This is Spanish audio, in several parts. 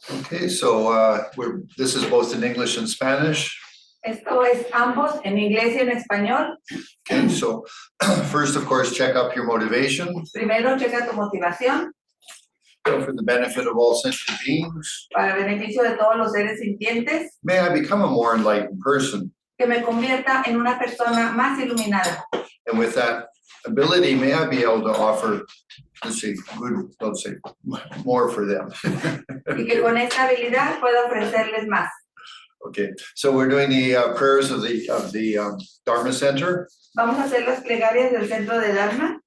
Okay, so this is both in English and Spanish. Esto es ambos en inglés y en español. Okay, so first, of course, check up your motivation. Primero, checa tu motivación. For the benefit of all sentient beings. Para el beneficio de todos los seres sintientes. May I become a more enlightened person. Que me convierta en una persona más iluminada. And with that ability, may I be able to offer, let's say, good, let's say, more for them. Y que con esta habilidad pueda ofrecerles más. Okay, so we're doing the prayers of the Dharma Center. Vamos a hacer las plegarias del centro de Dharma.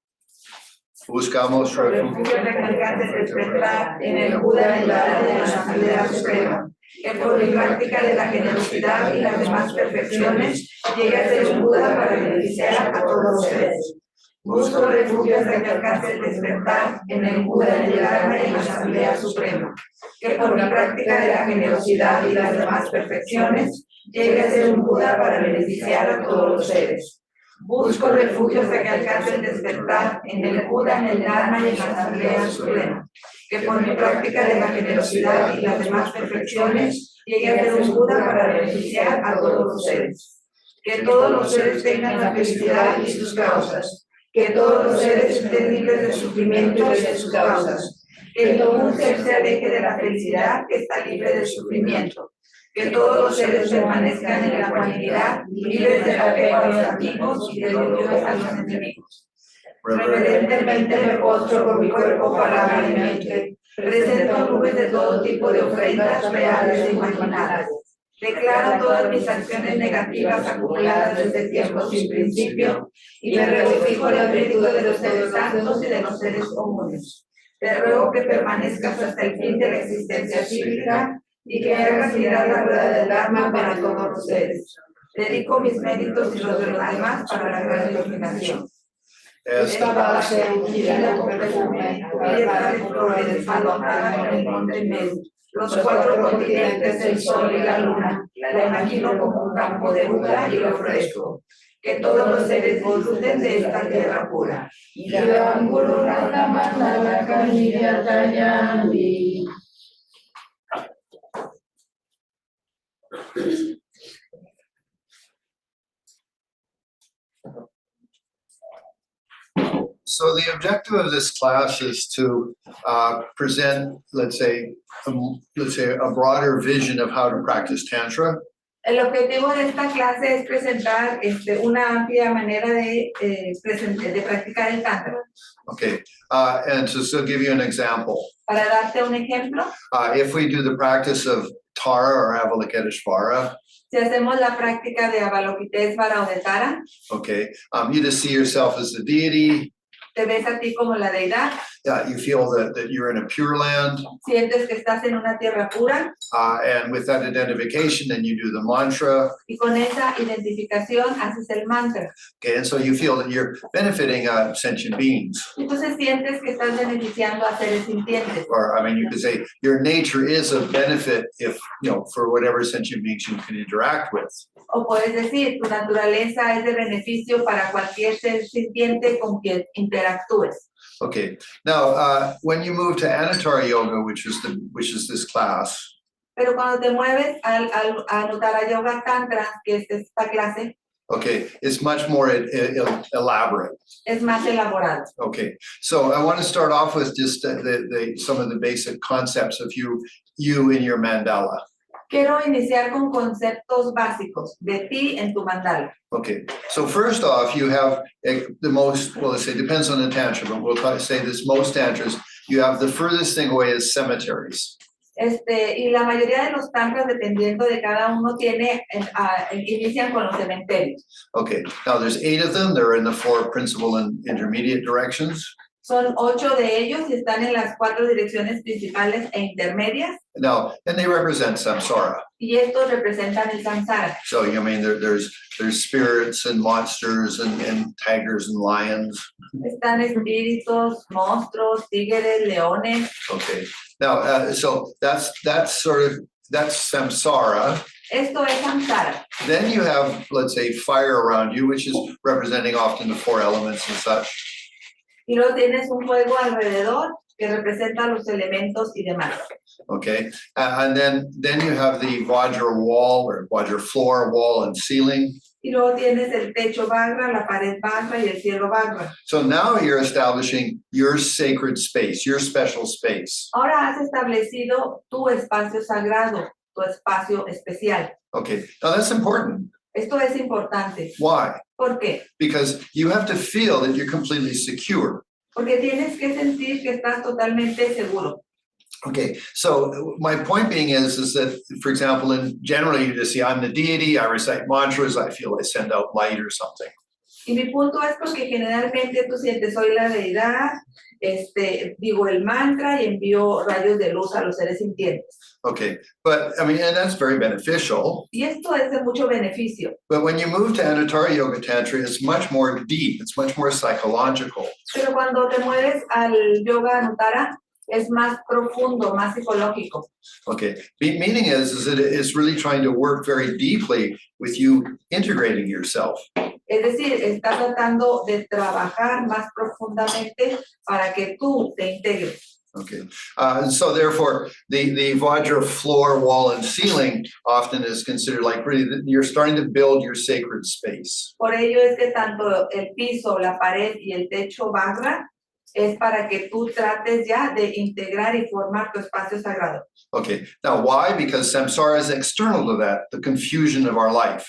Buscamos refugio recalcante de despertar en el Buda en la edad de la Asamblea Suprema, que por mi práctica de la generosidad y las demás perfecciones llegue a ser un Buda para beneficiar a todos los seres. Busco refugio recalcante del despertar en el Buda en el Dharma y en la Asamblea Suprema, que por mi práctica de la generosidad y las demás perfecciones llegue a ser un Buda para beneficiar a todos los seres. Busco refugios de que alcance el despertar en el Buda, en el Dharma y en la Asamblea Suprema, que por mi práctica de la generosidad y las demás perfecciones llegue a ser un Buda para beneficiar a todos los seres. Que todos los seres tengan la felicidad y sus causas, que todos los seres estén libres de sufrimiento y de sus causas, que ningún ser se aleje de la felicidad que está libre del sufrimiento. Que todos los seres permanezcan en la ecuanimidad, libres del apego a los amigos y del odio a los enemigos. Reverentemente me postro por mi cuerpo, palabra y mente. Presento nubes de todo tipo de ofrendas reales e imaginadas. Declaro todas mis acciones negativas acumuladas desde tiempos sin principio y me regocijo en la virtud de los seres santos y de los seres comunes. Te ruego que permanezcas hasta el fin de la existencia cíclica y que hagas girar la rueda del Dharma para todos los seres. Dedico mis méritos y los de los demás para la gran iluminación. Esta base unida completamente, cubierta de flores, adornada con el monte medio, los cuatro continentes, el sol y la luna, la imagino como un campo de Buda y lo ofrezco. Que todos los seres disfruten de esta tierra pura. So the objective of this class is to present, let's say, a broader vision of how to practice Tantra. El objetivo de esta clase es presentar una amplia manera de practicar el Tantra. Okay, and to give you an example. Para darte un ejemplo, if we do the practice of Tara or Avalokiteshvara, si hacemos la práctica de Avalokiteshvara o de Tara, okay, you just see yourself as the deity. Te ves a ti como la deidad. You feel that you're in a pure land. Sientes que estás en una tierra pura. And with that identification, then you do the mantra. Y con esa identificación haces el mantra. Okay, and so you feel that you're benefiting sentient beings. Entonces sientes que estás beneficiando a seres sintientes. Or, I mean, you could say your nature is of benefit if, for whatever sentient beings you can interact with. O puedes decir, tu naturaleza es de beneficio para cualquier ser sintiente con quien interactúes. Okay. Now, when you move to Anatara Yoga, which is this class. Pero cuando te mueves a Anutara Yoga Tantra, que es esta clase. Okay, it's much more elaborate. Es más elaborado. Okay, so I want to start off with just some of the basic concepts of you in your mandala. Quiero iniciar con conceptos básicos de ti en tu mandala. Okay, so first off, you have the most, well, let's say, depends on the tantra, but we'll say this most tantras, you have the furthest thing away is cemeteries. Y la mayoría de los tantras, dependiendo de cada uno, inician con los cementerios. Okay, now there's 8 of them. They're in the 4 principal and intermediate directions. Son 8 de ellos y están en las 4 direcciones principales e intermedias. Now, and they represent samsara. Y estos representan el samsara. So, I mean, there's spirits and monsters and tigers and lions. Están espíritus, monstruos, tigres, leones. Okay. Now, so that's samsara. Esto es samsara. Then you have, let's say, fire around you, which is representing often the 4 elements and such. Y luego tienes un fuego alrededor que representa los elementos y demás. Okay, and then you have the Vajra wall or Vajra floor, wall, and ceiling. Y luego tienes el techo Vajra, la pared Vajra y el cielo Vajra. So now you're establishing your sacred space, your special space. Ahora has establecido tu espacio sagrado, tu espacio especial. Okay, now that's important. Esto es importante. Why? ¿Por qué? Because you have to feel that you're completely secure. Porque tienes que sentir que estás totalmente seguro. Okay, so my point being is that, for example, in generally you just see, I'm the deity, I recite mantras, I feel I send out light or something. Y mi punto es porque generalmente tú sientes, soy la deidad, digo el mantra y envío rayos de luz a los seres sintientes. Okay, but I mean, and that's very beneficial. Y esto es de mucho beneficio. But when you move to Anatara Yoga Tantra, it's much more deep, it's much more psychological. Pero cuando te mueves al yoga Anutara, es más profundo, más psicológico. Okay, meaning is that it's really trying to work very deeply with you integrating yourself. Es decir, está tratando de trabajar más profundamente para que tú te integres. Okay, and so therefore, the Vajra floor, wall, and ceiling often is considered like really you're starting to build your sacred space. Por ello es que tanto el piso, la pared y el techo Vajra es para que tú trates ya de integrar y formar tu espacio sagrado. Okay, now why? Because samsara is external to that, the confusion of our life.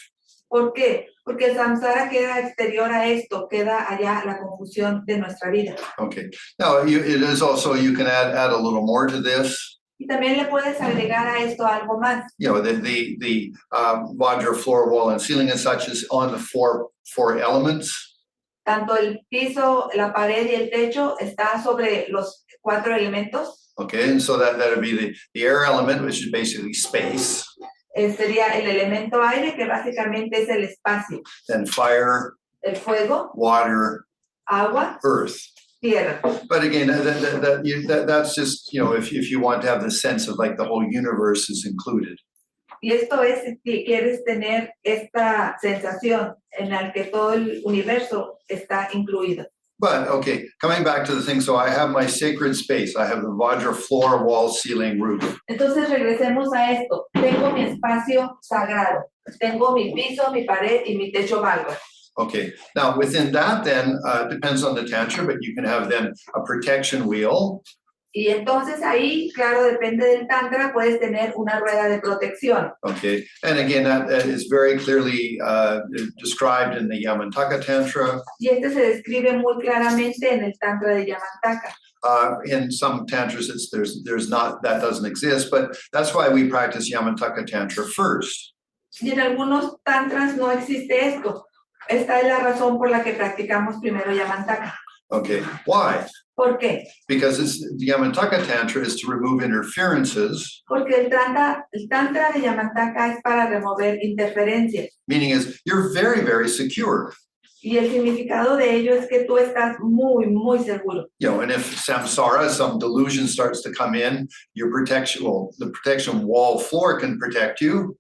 ¿Por qué? Porque el samsara queda exterior a esto, queda allá la confusión de nuestra vida. Okay, now it is also, you can add a little more to this. Y también le puedes agregar a esto algo más. You know, the Vajra floor, wall, and ceiling and such is on the four elements. Tanto el piso, la pared y el techo está sobre los 4 elementos. Okay, and so that would be the air element, which is basically space. Sería el elemento aire, que básicamente es el espacio. Then fire, El fuego, water, agua, earth. tierra. But again, that's just, you know, if you want to have the sense of like the whole universe is included. Y esto es si quieres tener esta sensación en la que todo el universo está incluido. But okay, coming back to the thing, so I have my sacred space. I have the Vajra floor, wall, ceiling, roof. Entonces regresemos a esto. Tengo mi espacio sagrado. Tengo mi piso, mi pared y mi techo Vajra. Okay, now within that then, depends on the tantra, but you can have then a protection wheel. Y entonces ahí, claro, depende del tantra, puedes tener una rueda de protección. Okay, and again, that is very clearly described in the Yamantaka Tantra. Y se describe muy claramente en el tantra de Yamantaka. In some tantras, there's not, that doesn't exist, but that's why we practice Yamantaka Tantra first. Y en algunos tantras no existe esto. Esta es la razón por la que practicamos primero Yamantaka. Okay, why? ¿Por qué? Because the Yamantaka Tantra is to remove interferences. Porque el tantra de Yamantaka es para remover interferencias. Meaning is you're very, very secure. Y el significado de ello es que tú estás muy, muy seguro. You know, and if samsara, some delusion starts to come in, your protection, well, the protection wall floor can protect you.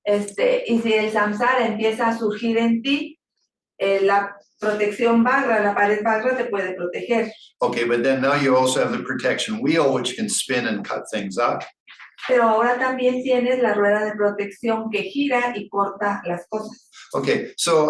Y si el samsara empieza a surgir en ti, la protección Vajra, la pared Vajra te puede proteger. Okay, but then now you also have the protection wheel, which can spin and cut things up. Pero ahora también tienes la rueda de protección que gira y corta las cosas. Okay, so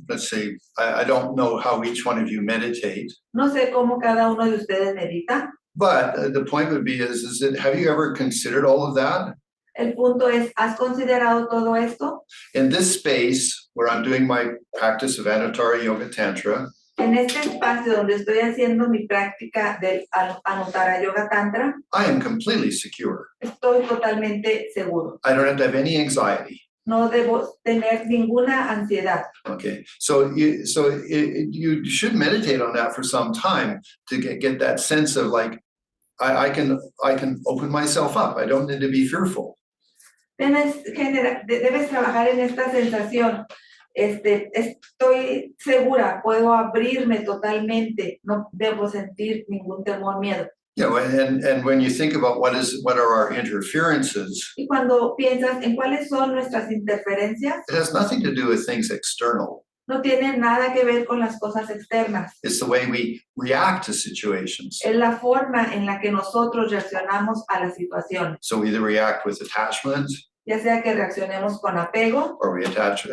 let's say, I don't know how each one of you meditate. No sé cómo cada uno de ustedes medita. But the point would be is that, have you ever considered all of that? El punto es, ¿has considerado todo esto? In this space where I'm doing my practice of Anatara Yoga Tantra, En este espacio donde estoy haciendo mi práctica del Anutara Yoga Tantra, I am completely secure. estoy totalmente seguro. I don't have to have any anxiety. no debo tener ninguna ansiedad. Okay, so you should meditate on that for some time to get that sense of like, I can open myself up. I don't need to be fearful. Debes trabajar en esta sensación. Estoy segura, puedo abrirme totalmente, no debo sentir ningún temor, miedo. You know, and when you think about what are our interferences, Y cuando piensas en cuáles son nuestras interferencias, it has nothing to do with things external. no tiene nada que ver con las cosas externas. It's the way we react to situations. Es la forma en la que nosotros reaccionamos a las situaciones. So we either react with attachment, Ya sea que reaccionemos con apego, or we react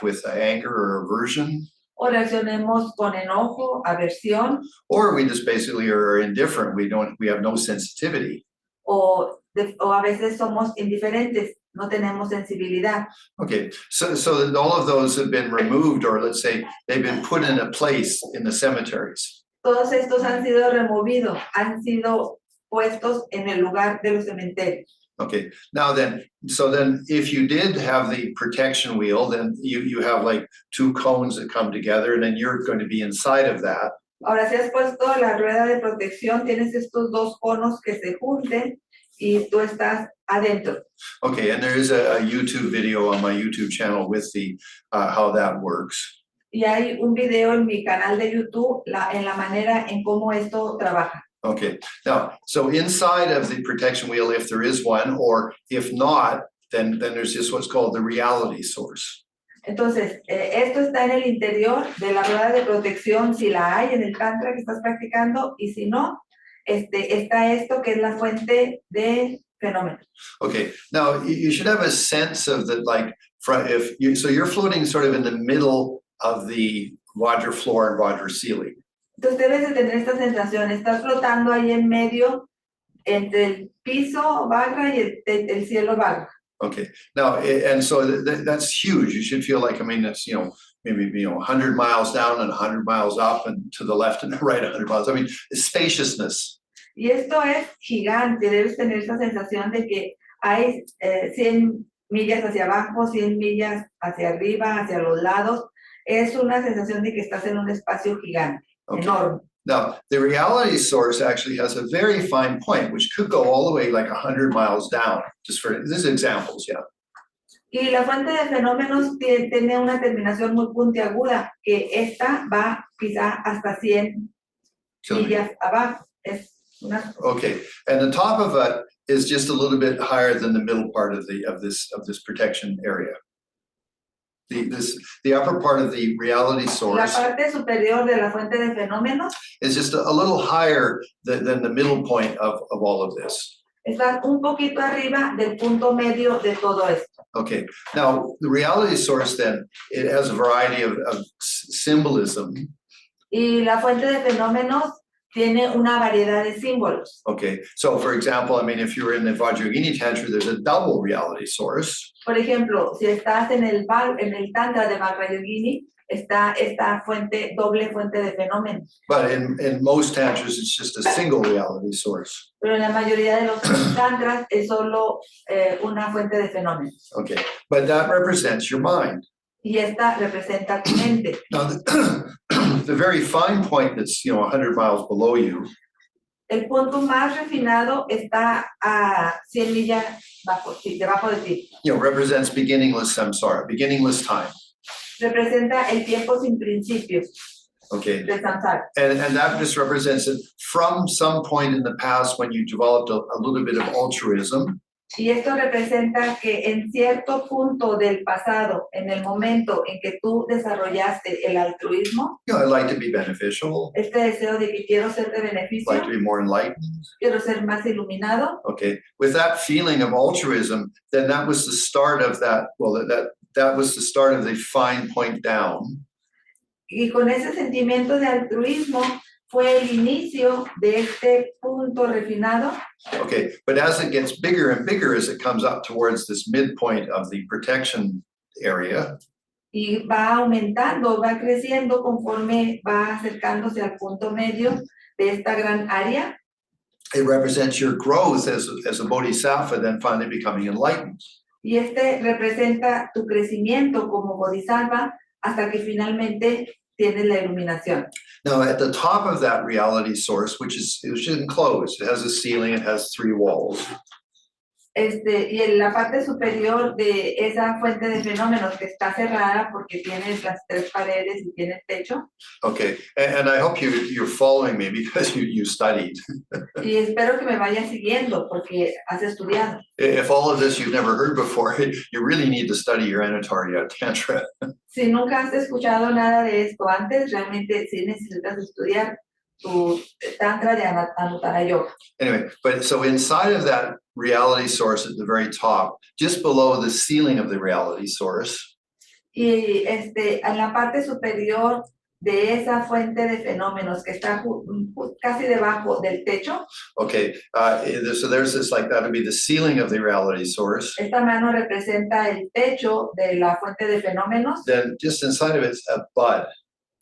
with anger or aversion, o reaccionemos con enojo, aversión, or we just basically are indifferent. We have no sensitivity. o a veces somos indiferentes, no tenemos sensibilidad. Okay, so that all of those have been removed, or let's say they've been put in a place in the cemeteries. Todos estos han sido removidos, han sido puestos en el lugar de los cementerios. Okay, now then, so then if you did have the protection wheel, then you have like two cones that come together, and then you're going to be inside of that. Ahora, si has puesto la rueda de protección, tienes estos dos conos que se junten y tú estás adentro. Okay, and there is a YouTube video on my YouTube channel with the how that works. Y hay un video en mi canal de YouTube en la manera en cómo esto trabaja. Okay, now, so inside of the protection wheel, if there is one, or if not, then there's just what's called the reality source. Entonces, esto está en el interior de la rueda de protección, si la hay en el tantra que estás practicando, y si no, está esto que es la fuente de fenómenos. Okay, now you should have a sense of that, like, so you're floating sort of in the middle of the Vajra floor and Vajra ceiling. Entonces debes de tener esta sensación, estás flotando ahí en medio entre el piso Vajra y el cielo Vajra. Okay, now, and so that's huge. You should feel like, I mean, it's, maybe, 100 miles down and 100 miles up, and to the left and the right 100 miles. I mean, it's spaciousness. Y esto es gigante, debes tener esa sensación de que hay 100 millas hacia abajo, 100 millas hacia arriba, hacia los lados. Es una sensación de que estás en un espacio gigante, okay. Enorme. Now, the reality source actually has a very fine point, which could go all the way like 100 miles down, just for these examples, yeah. Y la fuente de fenómenos tiene una terminación muy puntiaguda, que esta va quizá hasta 100 millas abajo. Okay, and the top of it is just a little bit higher than the middle part of this protection area. The upper part of the reality source. La parte superior de la fuente de fenómenos is just a little higher than the middle point of all of this. Está un poquito arriba del punto medio de todo esto. Okay, now the reality source then, it has a variety of symbolism. Y la fuente de fenómenos tiene una variedad de símbolos. Okay, so for example, I mean, if you're in the Vajrayogini Tantra, there's a double reality source. Por ejemplo, si estás en el Tantra de Vajrayogini, está esta doble fuente de fenómenos. But in most tantras, it's just a single reality source. Pero en la mayoría de los tantras es solo una fuente de fenómenos. Okay, but that represents your mind. Y esta representa tu mente. Now, the very fine point that's 100 miles below you. El punto más refinado está a 100 millas debajo de ti. Represents beginningless samsara, beginningless time. Representa el tiempo sin principio. Okay. De samsara. And that just represents it from some point in the past when you developed a little bit of altruism. Y esto representa que en cierto punto del pasado, en el momento en que tú desarrollaste el altruismo, I'd like to be beneficial. Este deseo de que quiero ser de beneficio, I'd like to be more enlightened. Quiero ser más iluminado. Okay, with that feeling of altruism, then that was the start of that. Well, that was the start of the fine point down. Y con ese sentimiento de altruismo fue el inicio de este punto refinado. Okay, but as it gets bigger and bigger as it comes up towards this midpoint of the protection area. Y va aumentando, va creciendo conforme va acercándose al punto medio de esta gran área. It represents your growth as a bodhisattva, then finally becoming enlightened. Y este representa tu crecimiento como bodhisattva hasta que finalmente tienes la iluminación. Now, at the top of that reality source, which is enclosed, it has a ceiling, it has 3 walls. Y en la parte superior de esa fuente de fenómenos que está cerrada porque tiene las 3 paredes y tiene techo. Okay, and I hope you're following me because you studied. Y espero que me vayas siguiendo porque has estudiado. If all of this you've never heard before, you really need to study your Anatara Tantra. Si nunca has escuchado nada de esto antes, realmente sí necesitas estudiar tu Tantra de Anutara Yoga. Anyway, but so inside of that reality source at the very top, just below the ceiling of the reality source, Y en la parte superior de esa fuente de fenómenos que está casi debajo del techo, okay, so there's this, like, that would be the ceiling of the reality source. esta mano representa el techo de la fuente de fenómenos. Then just inside of it's a bud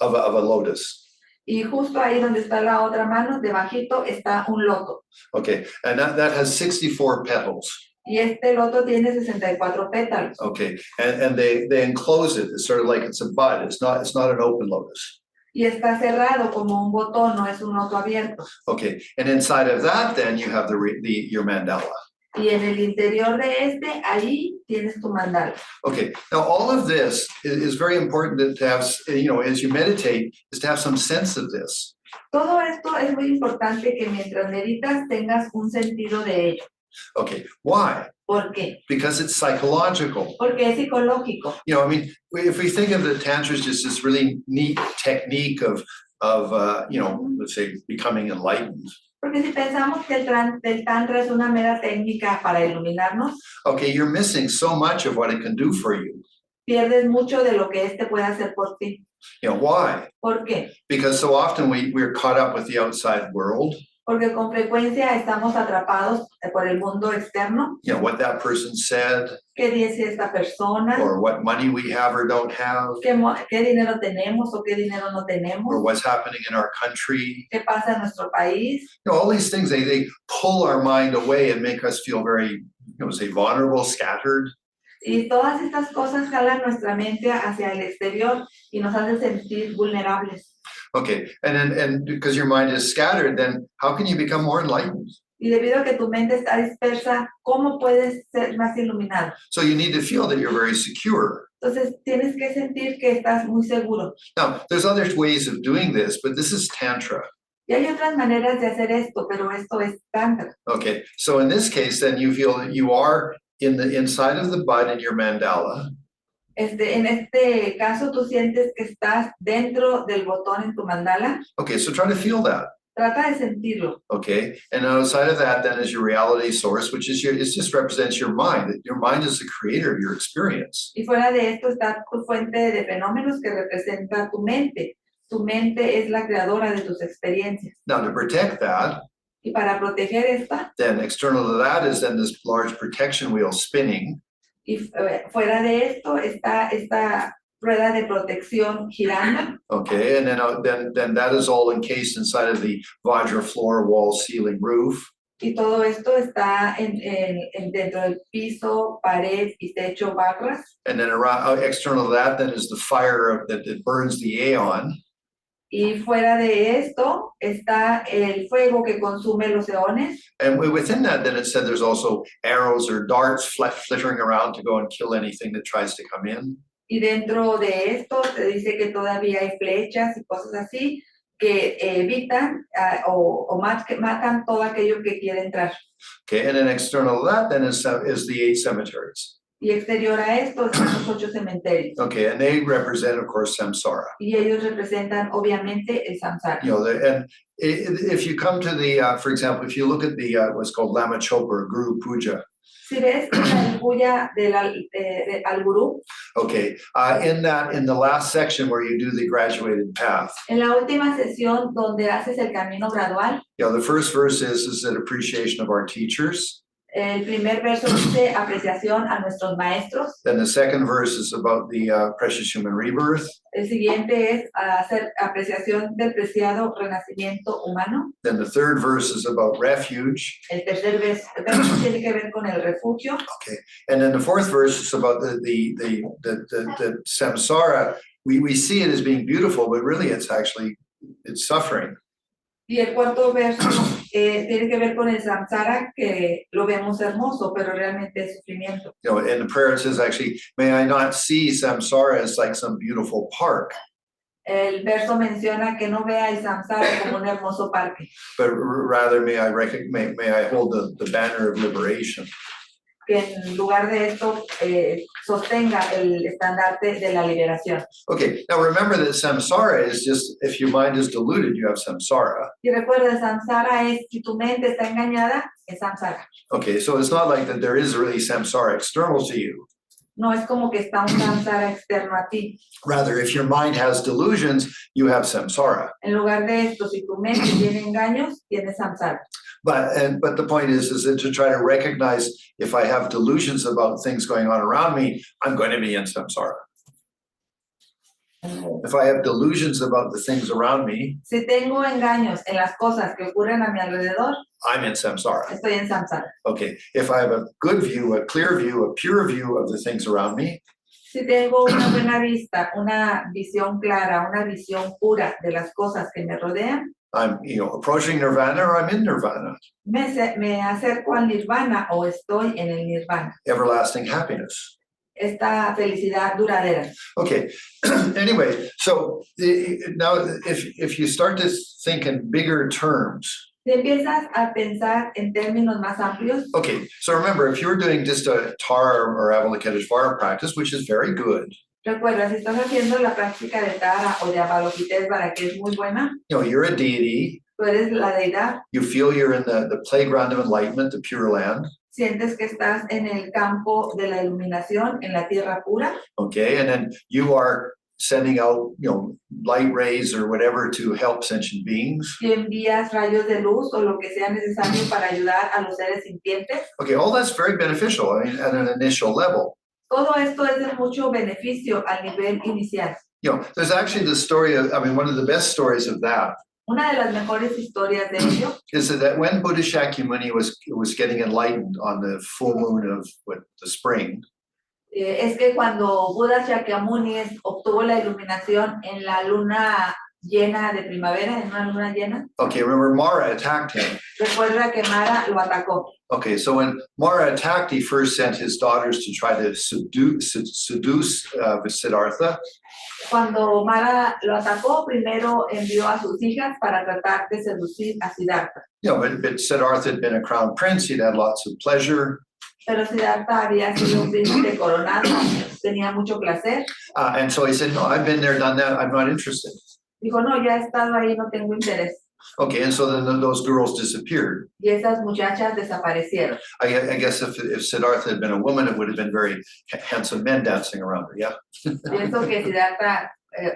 of a lotus. Y justo ahí donde está la otra mano, debajito, está un loto. Okay, and that has 64 petals. Y este loto tiene 64 pétalos. Okay, and they enclose it. It's sort of like it's a bud. It's not an open lotus. Y está cerrado como un botón, no es un loto abierto. Okay, and inside of that, then you have your mandala. Y en el interior de ahí tienes tu mandala. Okay, now all of this is very important to have, as you meditate, is to have some sense of this. Todo esto es muy importante que mientras meditas tengas un sentido de ello. Okay, why? ¿Por qué? Because it's psychological. Porque es psicológico. I mean, if we think of the Tantra as just this really neat technique of let's say, becoming enlightened. Porque si pensamos que el Tantra es una mera técnica para iluminarnos, okay, you're missing so much of what it can do for you. Pierdes mucho de lo que puede hacer por ti. Why? ¿Por qué? Because so often we're caught up with the outside world. Porque con frecuencia estamos atrapados por el mundo externo. What that person said. ¿Qué dice esta persona? Or what money we have or don't have. ¿Qué dinero tenemos o qué dinero no tenemos? Or what's happening in our country. ¿Qué pasa en nuestro país? All these things, they pull our mind away and make us feel very, say, vulnerable, scattered. Y todas estas cosas jalan nuestra mente hacia el exterior y nos hacen sentir vulnerables. Okay, and because your mind is scattered, then how can you become more enlightened? Y debido a que tu mente está dispersa, ¿cómo puedes ser más iluminado? So you need to feel that you're very secure. Entonces tienes que sentir que estás muy seguro. Now, there's other ways of doing this, but this is Tantra. Y hay otras maneras de hacer esto, pero esto es Tantra. Okay, so in this case, then you feel that you are in the inside of the bud in your mandala. En este caso, tú sientes que estás dentro del botón en tu mandala. Okay, so try to feel that. Trata de sentirlo. Okay, and outside of that, then is your reality source, which is it just represents your mind. Your mind is the creator of your experience. Y fuera de esto está tu fuente de fenómenos que representa tu mente. Tu mente es la creadora de tus experiencias. Now, to protect that, y para proteger esta, then external to that is then this large protection wheel spinning. Y fuera de esto está esta rueda de protección girando. Okay, and then that is all encased inside of the Vajra floor, wall, ceiling, roof. Y todo esto está dentro del piso, pared y techo, barras. And then around external to that, then is the fire that burns the aeon. Y fuera de esto está el fuego que consume los eones. And within that, then it said there's also arrows or darts flittering around to go and kill anything that tries to come in. Y dentro de esto se dice que todavía hay flechas y cosas así que evitan o matan todo aquello que quiere entrar. Okay, and then external to that, then is the 8 cemeteries. Y exterior a esto están los 8 cementerios. Okay, and they represent, of course, samsara. Y ellos representan, obviamente, el samsara. And if you come to the, for example, if you look at the what's called Lama Chopa, Guru Puja. Si ves la puya al gurú. Okay, in the last section where you do the graduated path. En la última sesión donde haces el camino gradual. The first verse is an appreciation of our teachers. El primer verso dice apreciación a nuestros maestros. Then the second verse is about the precious human rebirth. El siguiente es hacer apreciación del preciado renacimiento humano. Then the third verse is about refuge. El tercer verso tiene que ver con el refugio. Okay, and then the fourth verse is about the samsara. We see it as being beautiful, but really it's suffering. Y el cuarto verso tiene que ver con el samsara, que lo vemos hermoso, pero realmente es sufrimiento. You know, in the prayer it says actually, may I not see samsara as like some beautiful park. El verso menciona que no vea el samsara como un hermoso parque, But rather may I hold the banner of liberation. que en lugar de esto sostenga el estandarte de la liberación. Okay, now remember that samsara is just, if your mind is deluded, you have samsara. Y recuerda, samsara es, si tu mente está engañada, es samsara. Okay, so it's not like that there is really samsara external to you. No es como que está un samsara externo a ti. Rather, if your mind has delusions, you have samsara. En lugar de esto, si tu mente tiene engaños, tienes samsara. But the point is that to try to recognize if I have delusions about things going on around me, I'm going to be in samsara. If I have delusions about the things around me, Si tengo engaños en las cosas que ocurren a mi alrededor, I'm in samsara. estoy en samsara. Okay, if I have a good view, a clear view, a pure view of the things around me, Si tengo una buena vista, una visión clara, una visión pura de las cosas que me rodean, I'm approaching Nirvana or I'm in Nirvana. me acerco al Nirvana o estoy en el Nirvana. Everlasting happiness. Esta felicidad duradera. Okay, anyway, so now if you start to think in bigger terms, Si empiezas a pensar en términos más amplios, okay, so remember, if you're doing just a Tara or Avalokiteshvara practice, which is very good, recuerda, si estás haciendo la práctica de Tara o de Avalokiteshvara, que es muy buena, you're a deity, tú eres la deidad, you feel you're in the playground of enlightenment, the Pure Land, sientes que estás en el campo de la iluminación, en la tierra pura, okay, and then you are sending out, light rays or whatever to help sentient beings. y envías rayos de luz o lo que sea necesario para ayudar a los seres sintientes. Okay, all that's very beneficial, I mean, at an initial level. Todo esto es de mucho beneficio al nivel inicial. There's actually the story of, one of the best stories of that Una de las mejores historias de ello is that when Buddha Shakyamuni was getting enlightened on the full moon of the spring, es que cuando Buda Shakyamuni obtuvo la iluminación en la luna llena de primavera, en una luna llena, okay, remember Mara attacked him. recuerda que Mara lo atacó. Okay, so when Mara attacked, he first sent his daughters to try to seduce Siddhartha. Cuando Mara lo atacó, primero envió a sus hijas para tratar de seducir a Siddhartha. But Siddhartha had been a crown prince, he'd had lots of pleasure. Pero Siddhartha había sido un príncipe coronado, tenía mucho placer. And so he said, no, I've been there, done that, I'm not interested. Dijo, no, ya he estado ahí, no tengo interés. Okay, and so then those girls disappeared. Y esas muchachas desaparecieron. I guess if Siddhartha had been a woman, it would have been very handsome men dancing around her, yeah? Pienso que Siddhartha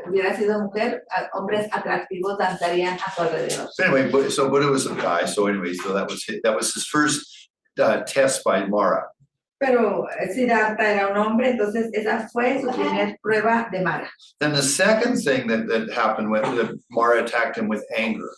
hubiera sido mujer, hombres atractivos danzarían a su alrededor. So anyway, so Buddha was a guy, so that was his first test by Mara. Pero Siddhartha era un hombre, entonces esa fue su primer prueba de Mara. Then the second thing that happened when Mara attacked him with anger.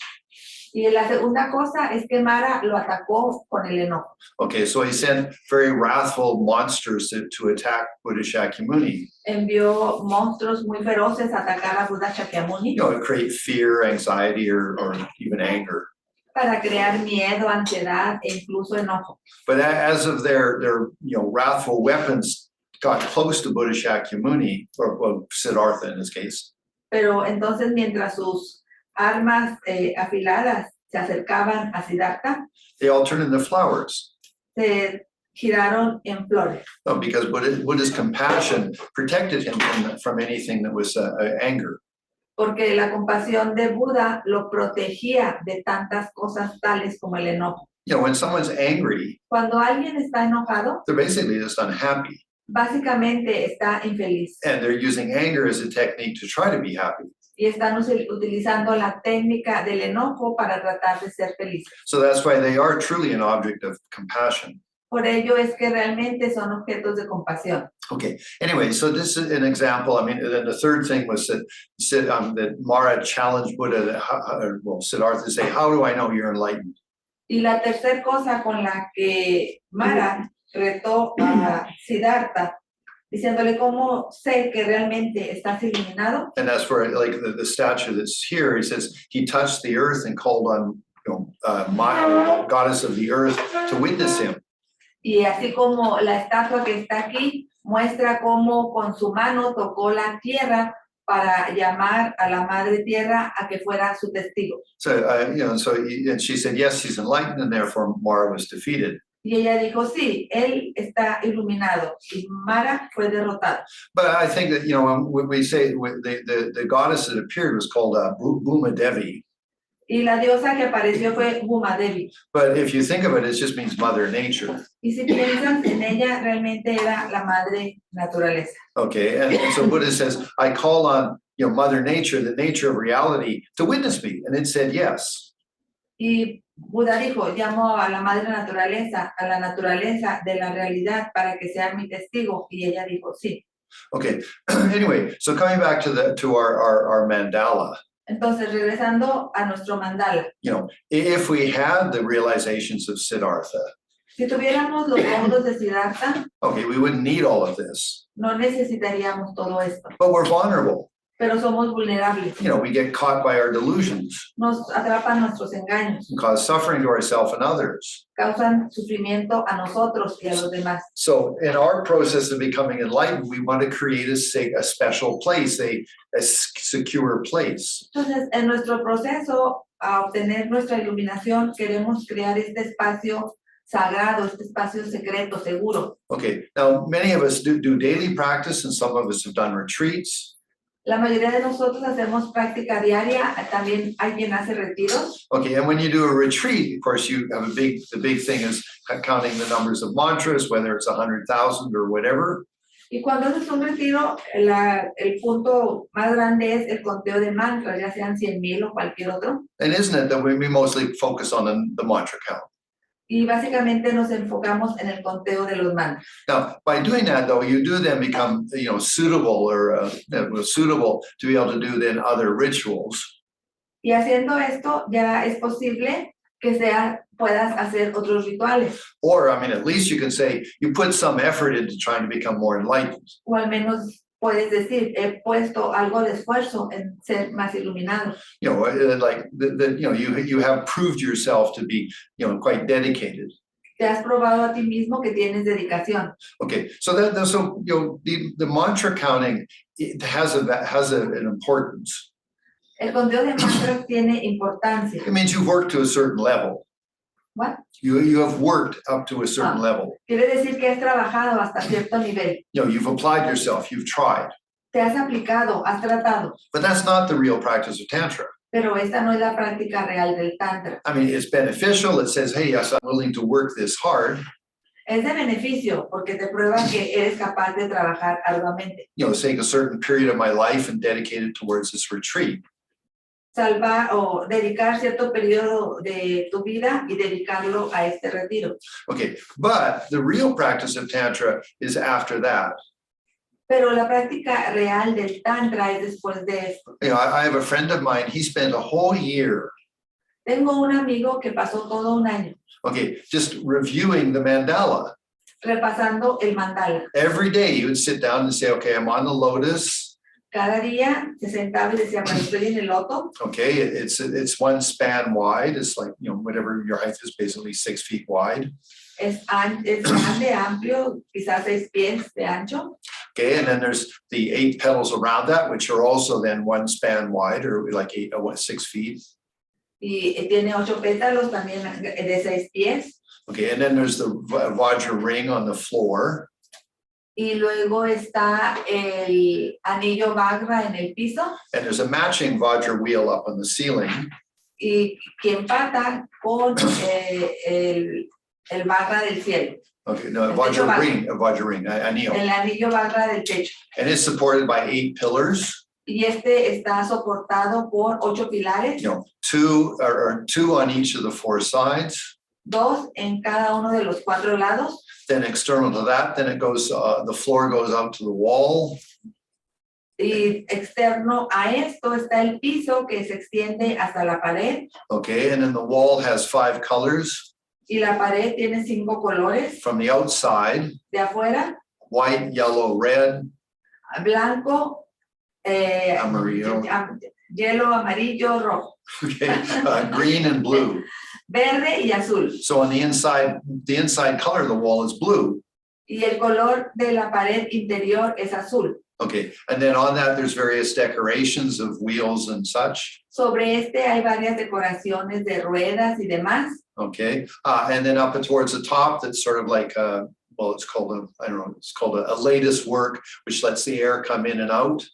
Y la segunda cosa es que Mara lo atacó con el enojo. Okay, so he sent very wrathful monsters to attack Buddha Shakyamuni. Envió monstruos muy feroces a atacar a Buda Shakyamuni. Create fear, anxiety, or even anger. Para crear miedo, ansiedad e incluso enojo. But as of their wrathful weapons got close to Buddha Shakyamuni, or Siddhartha in this case. Pero entonces mientras sus armas afiladas se acercaban a Siddhartha, they all turned into flowers. Se giraron en flores. No, because Buddha's compassion protected him from anything that was anger. Porque la compasión de Buda lo protegía de tantas cosas tales como el enojo. When someone's angry, cuando alguien está enojado, they're basically just unhappy. Básicamente está infeliz. And they're using anger as a technique to try to be happy. Y están utilizando la técnica del enojo para tratar de ser felices. So that's why they are truly an object of compassion. Por ello es que realmente son objetos de compasión. Okay. Anyway, so this is an example. I mean, then the third thing was that Mara challenged Buddha, Siddhartha, to say, "How do I know you're enlightened?" Y la tercera cosa con la que Mara retó a Siddhartha, diciéndole cómo sé que realmente estás iluminado. And that's where, like the statue that's here, he says he touched the earth and called on, Maya, goddess of the earth, to witness him. Y así como la estatua que está aquí muestra cómo con su mano tocó la tierra para llamar a la madre tierra a que fuera su testigo. So, and she said, yes, he's enlightened, and therefore Mara was defeated. Y ella dijo, sí, él está iluminado, y Mara fue derrotado. But I think that, when we say the goddess that appeared was called Bhuma Devi. Y la diosa que apareció fue Bhuma Devi. But if you think of it, it just means Mother Nature. Y si piensas en ella, realmente era la madre naturaleza. Okay, and so Buddha says, I call on, Mother Nature, the nature of reality, to witness me. And it said yes. Y Buda dijo, llamo a la madre naturaleza, a la naturaleza de la realidad para que sea mi testigo. Y ella dijo, sí. Okay, anyway, so coming back to our mandala. Entonces, regresando a nuestro mandala. If we had the realizations of Siddhartha. Si tuviéramos los fondos de Siddhartha. Okay, we wouldn't need all of this. No necesitaríamos todo esto. But we're vulnerable. Pero somos vulnerables. We get caught by our delusions. Nos atrapan nuestros engaños. And cause suffering to ourselves and others. Causan sufrimiento a nosotros y a los demás. So in our process of becoming enlightened, we want to create a special place, a secure place. Entonces, en nuestro proceso a obtener nuestra iluminación, queremos crear este espacio sagrado, este espacio secreto, seguro. Okay, now many of us do daily practice, and some of us have done retreats. La mayoría de nosotros hacemos práctica diaria, también hay quien hace retiros. Okay, and when you do a retreat, of course, you have the big thing is counting the numbers of mantras, whether it's 100,000 or whatever. Y cuando haces un retiro, el punto más grande es el conteo de mantras, ya sean 100,000 o cualquier otro. And isn't it that we mostly focus on the mantra count? Y básicamente nos enfocamos en el conteo de los mantras. Now, by doing that, though, you do then become, suitable or suitable to be able to do then other rituals. Y haciendo esto, ya es posible que puedas hacer otros rituales. Or, at least you can say you put some effort into trying to become more enlightened. O al menos puedes decir, he puesto algo de esfuerzo en ser más iluminado. Like you have proved yourself to be, quite dedicated. Te has probado a ti mismo que tienes dedicación. Okay, so the mantra counting, it has an importance. El conteo de mantras tiene importancia. It means you've worked to a certain level. What? You have worked up to a certain level. Quiere decir que has trabajado hasta cierto nivel. You've applied yourself, you've tried. Te has aplicado, has tratado. But that's not the real practice of Tantra. Pero esta no es la práctica real del Tantra. It's beneficial. It says, hey, yes, I'm willing to work this hard. Es de beneficio porque te prueba que eres capaz de trabajar arduamente. Take a certain period of my life and dedicate it towards this retreat. Salvar o dedicar cierto periodo de tu vida y dedicarlo a este retiro. Okay, but the real practice of Tantra is after that. Pero la práctica real del Tantra es después de esto. I have a friend of mine, he spent a whole year. Tengo un amigo que pasó todo un año. Okay, just reviewing the mandala. Repasando el mandala. Every day he would sit down and say, okay, I'm on the lotus. Cada día se sentaba y decía, bueno, estoy en el loto. Okay, it's one span wide. It's like, whatever your height is, basically 6 feet wide. Es grande, amplio, quizás 6 pies de ancho. Okay, and then there's the 8 petals around that, which are also then one span wide, or like 6 feet. Y tiene 8 pétalos también de 6 pies. Okay, and then there's the Vajra ring on the floor. Y luego está el anillo Vajra en el piso. And there's a matching Vajra wheel up on the ceiling. Y que empata con el Vajra del cielo. Okay, no, a Vajra ring, anillo. El anillo Vajra del techo. And it's supported by 8 pillars. Y este está soportado por 8 pilares. 2 on each of the 4 sides. 2 en cada uno de los 4 lados. Then external to that, then it goes, the floor goes out to the wall. Y externo a esto está el piso que se extiende hasta la pared. Okay, and then the wall has 5 colors. Y la pared tiene 5 colores. From the outside, De afuera, white, yellow, red, blanco, amarillo, hielo, amarillo, rojo, okay, green and blue. verde y azul. So on the inside color of the wall is blue. Y el color de la pared interior es azul. Okay, and then on that there's various decorations of wheels and such. Sobre este hay varias decoraciones de ruedas y demás. Okay, and then up towards the top, that's sort of like well, it's called a lattice work, which lets the air come in and out.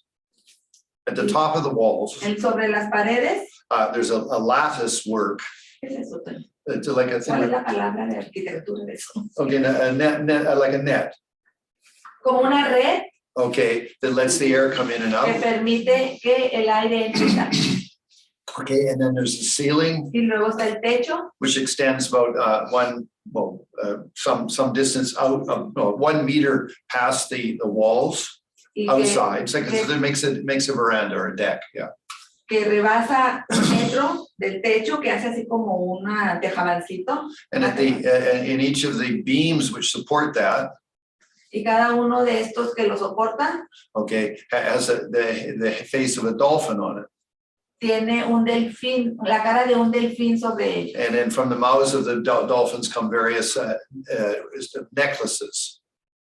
At the top of the walls, Sobre las paredes, there's a lattice work. ¿qué es eso, Toño? It's like a ¿Cuál es thing. la palabra de arquitectura de eso? Okay, a net, like a net. Como una red Okay, that lets the air come in and que out. permite que el aire entre y salga. Okay, and then there's the ceiling, Y luego está el techo, which extends about some distance out, 1 meter past the walls y outside. It's like it makes a veranda or a deck. Yeah. que rebasa 1 metro del techo, que hace así como un tejabancito. And at in each of the beams which support that, Y cada uno de estos que lo soportan okay, has the face of a dolphin on it. tiene un delfín, la cara de un delfín sobre ellos. And then from the mouths of the dolphins come various necklaces.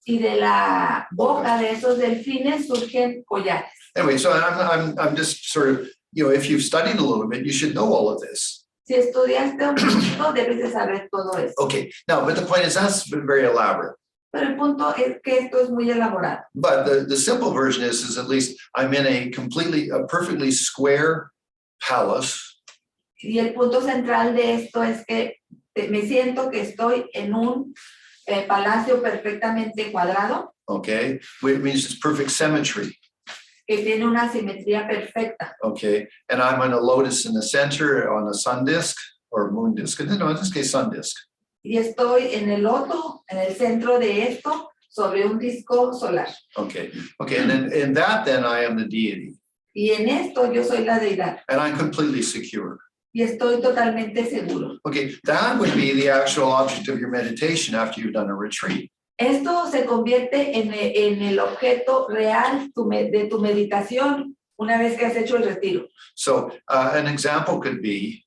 Y de la boca de esos delfines surgen collares. Anyway, so I'm just sort of, if you've studied a little bit, you should know all of this. Si estudiaste un poquito, debes de saber todo eso. Okay, now, but the point is that's very elaborate. Pero el punto es que esto es muy elaborado. But the simple version is at least I'm in a perfectly square palace. Y el punto central de esto es que me siento que estoy en un palacio perfectamente cuadrado. Okay, which means it's perfect symmetry. Que tiene una simetría perfecta. Okay, and I'm on a lotus in the center on a sun disk or moon disk. No, in this case, sun disk. Y estoy en el loto, en el centro de esto, sobre un disco solar. Okay, and then in that, then I am the deity. Y en esto yo soy la deidad. And I'm completely secure. Y estoy totalmente seguro. Okay, that would be the actual object of your meditation after you've done a retreat. Esto se convierte en el objeto real de tu meditación una vez que has hecho el retiro. So an example could be,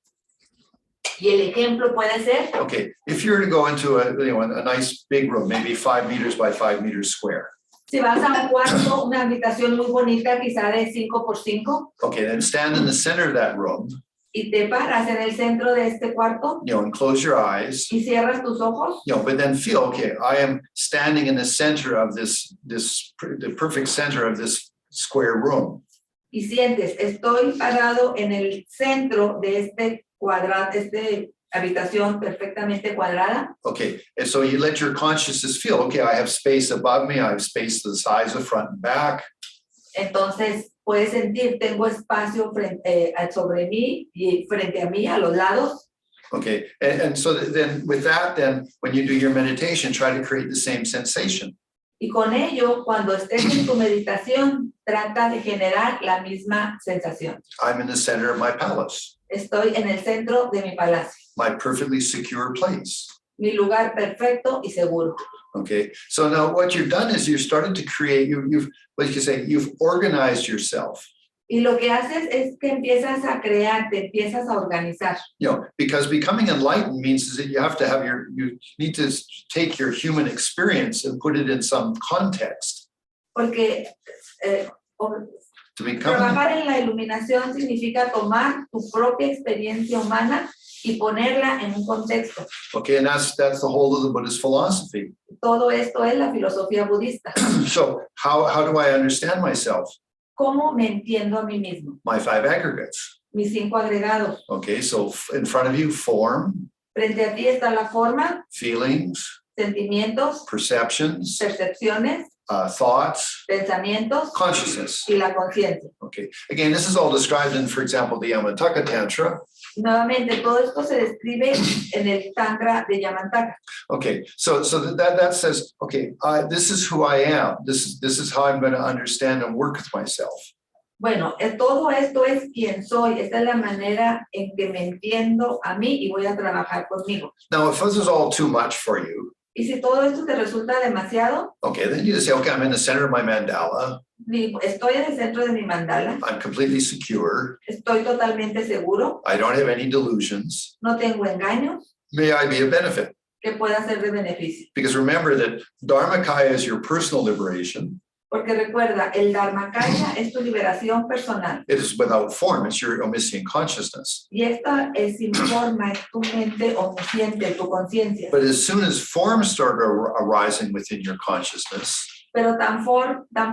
y el ejemplo puede ser, okay, if you're to go into a nice big room, maybe 5 meters by 5 meters square. si vas a un cuarto, una habitación muy bonita, quizá de 5 por 5, Okay, then stand in the center of that room, y te paras en el centro de este cuarto and close your eyes, y cierras tus ojos, but then feel, okay, I am standing in the center of the perfect center of this square room. y sientes, estoy parado en el centro de este cuadrado, habitación perfectamente cuadrada. Okay, and so you let your consciousness feel, okay, I have space above me, I have space to the sides of front and back. Entonces puedes sentir, tengo espacio sobre mí y frente a mí, a los lados. Okay, and so then with that, then when you do your meditation, try to create the same sensation. Y con ello, cuando estés en tu meditación, trata de generar la misma sensación. I'm in the center of my palace, Estoy en el centro de mi palacio, my perfectly secure place. mi lugar perfecto y seguro. Okay, so now what you've done is you've started to create, you've organized yourself. Y lo que haces es que empiezas a crear, te empiezas a organizar. Because becoming enlightened means that you need to take your human experience and put it in some context. Porque To become, trabajar en la iluminación significa tomar tu propia experiencia humana y ponerla en un contexto. okay, and that's the whole of the Buddhist philosophy. Todo esto es la filosofía budista. So how do I understand myself? ¿Cómo me entiendo a mí mismo? My 5 aggregates. Mis 5 agregados. Okay, so in front of you, form, Frente a ti está la forma, feelings, sentimientos, perceptions, percepciones, thoughts, pensamientos consciousness. y la conciencia. Okay, again, this is all described in, for example, the Yamataka Tantra. Nuevamente, todo esto se describe en el Tantra de Yamantaka. Okay, so that says, okay, this is who I am. This is how I'm going to understand and work with myself. Bueno, todo esto es quien soy. Esta es la manera en que me entiendo a mí y voy a trabajar conmigo. Now, if this is all too much for you, Y si todo esto te resulta demasiado, okay, then you just say, okay, I'm in the center of my mandala. estoy en el centro de mi mandala, I'm completely secure. estoy totalmente seguro, I don't have any delusions. no tengo engaños, May I be a benefit? que pueda ser de beneficio. Because remember that Dharmakaya is your personal liberation. Porque recuerda, el Dharmakaya es tu liberación personal. It is without form. It's your omniscient consciousness. Y esta es sin forma, es tu mente omnisciente, tu conciencia. But as soon as forms start arising within your consciousness, Pero tan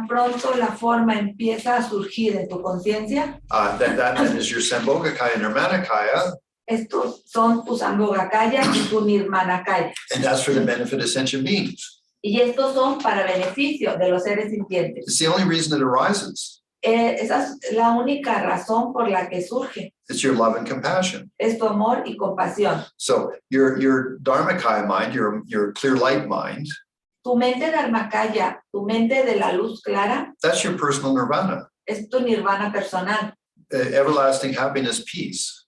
pronto la forma empieza a surgir en tu conciencia, that is your Sambhogakaya and Nirmanakaya, estos son tu Sambhogakaya y tu Nirmanakaya. and that's for the benefit of sentient beings. Y estos son para beneficio de los seres sintientes. It's the only reason it arises. Esa es la única razón por la que surge. It's your love and compassion. Es tu amor y compasión. So your Dharmakaya mind, your clear light mind, Tu mente Dharmakaya, tu mente de la luz clara, that's your personal nirvana, es tu nirvana personal. Everlasting happiness, peace.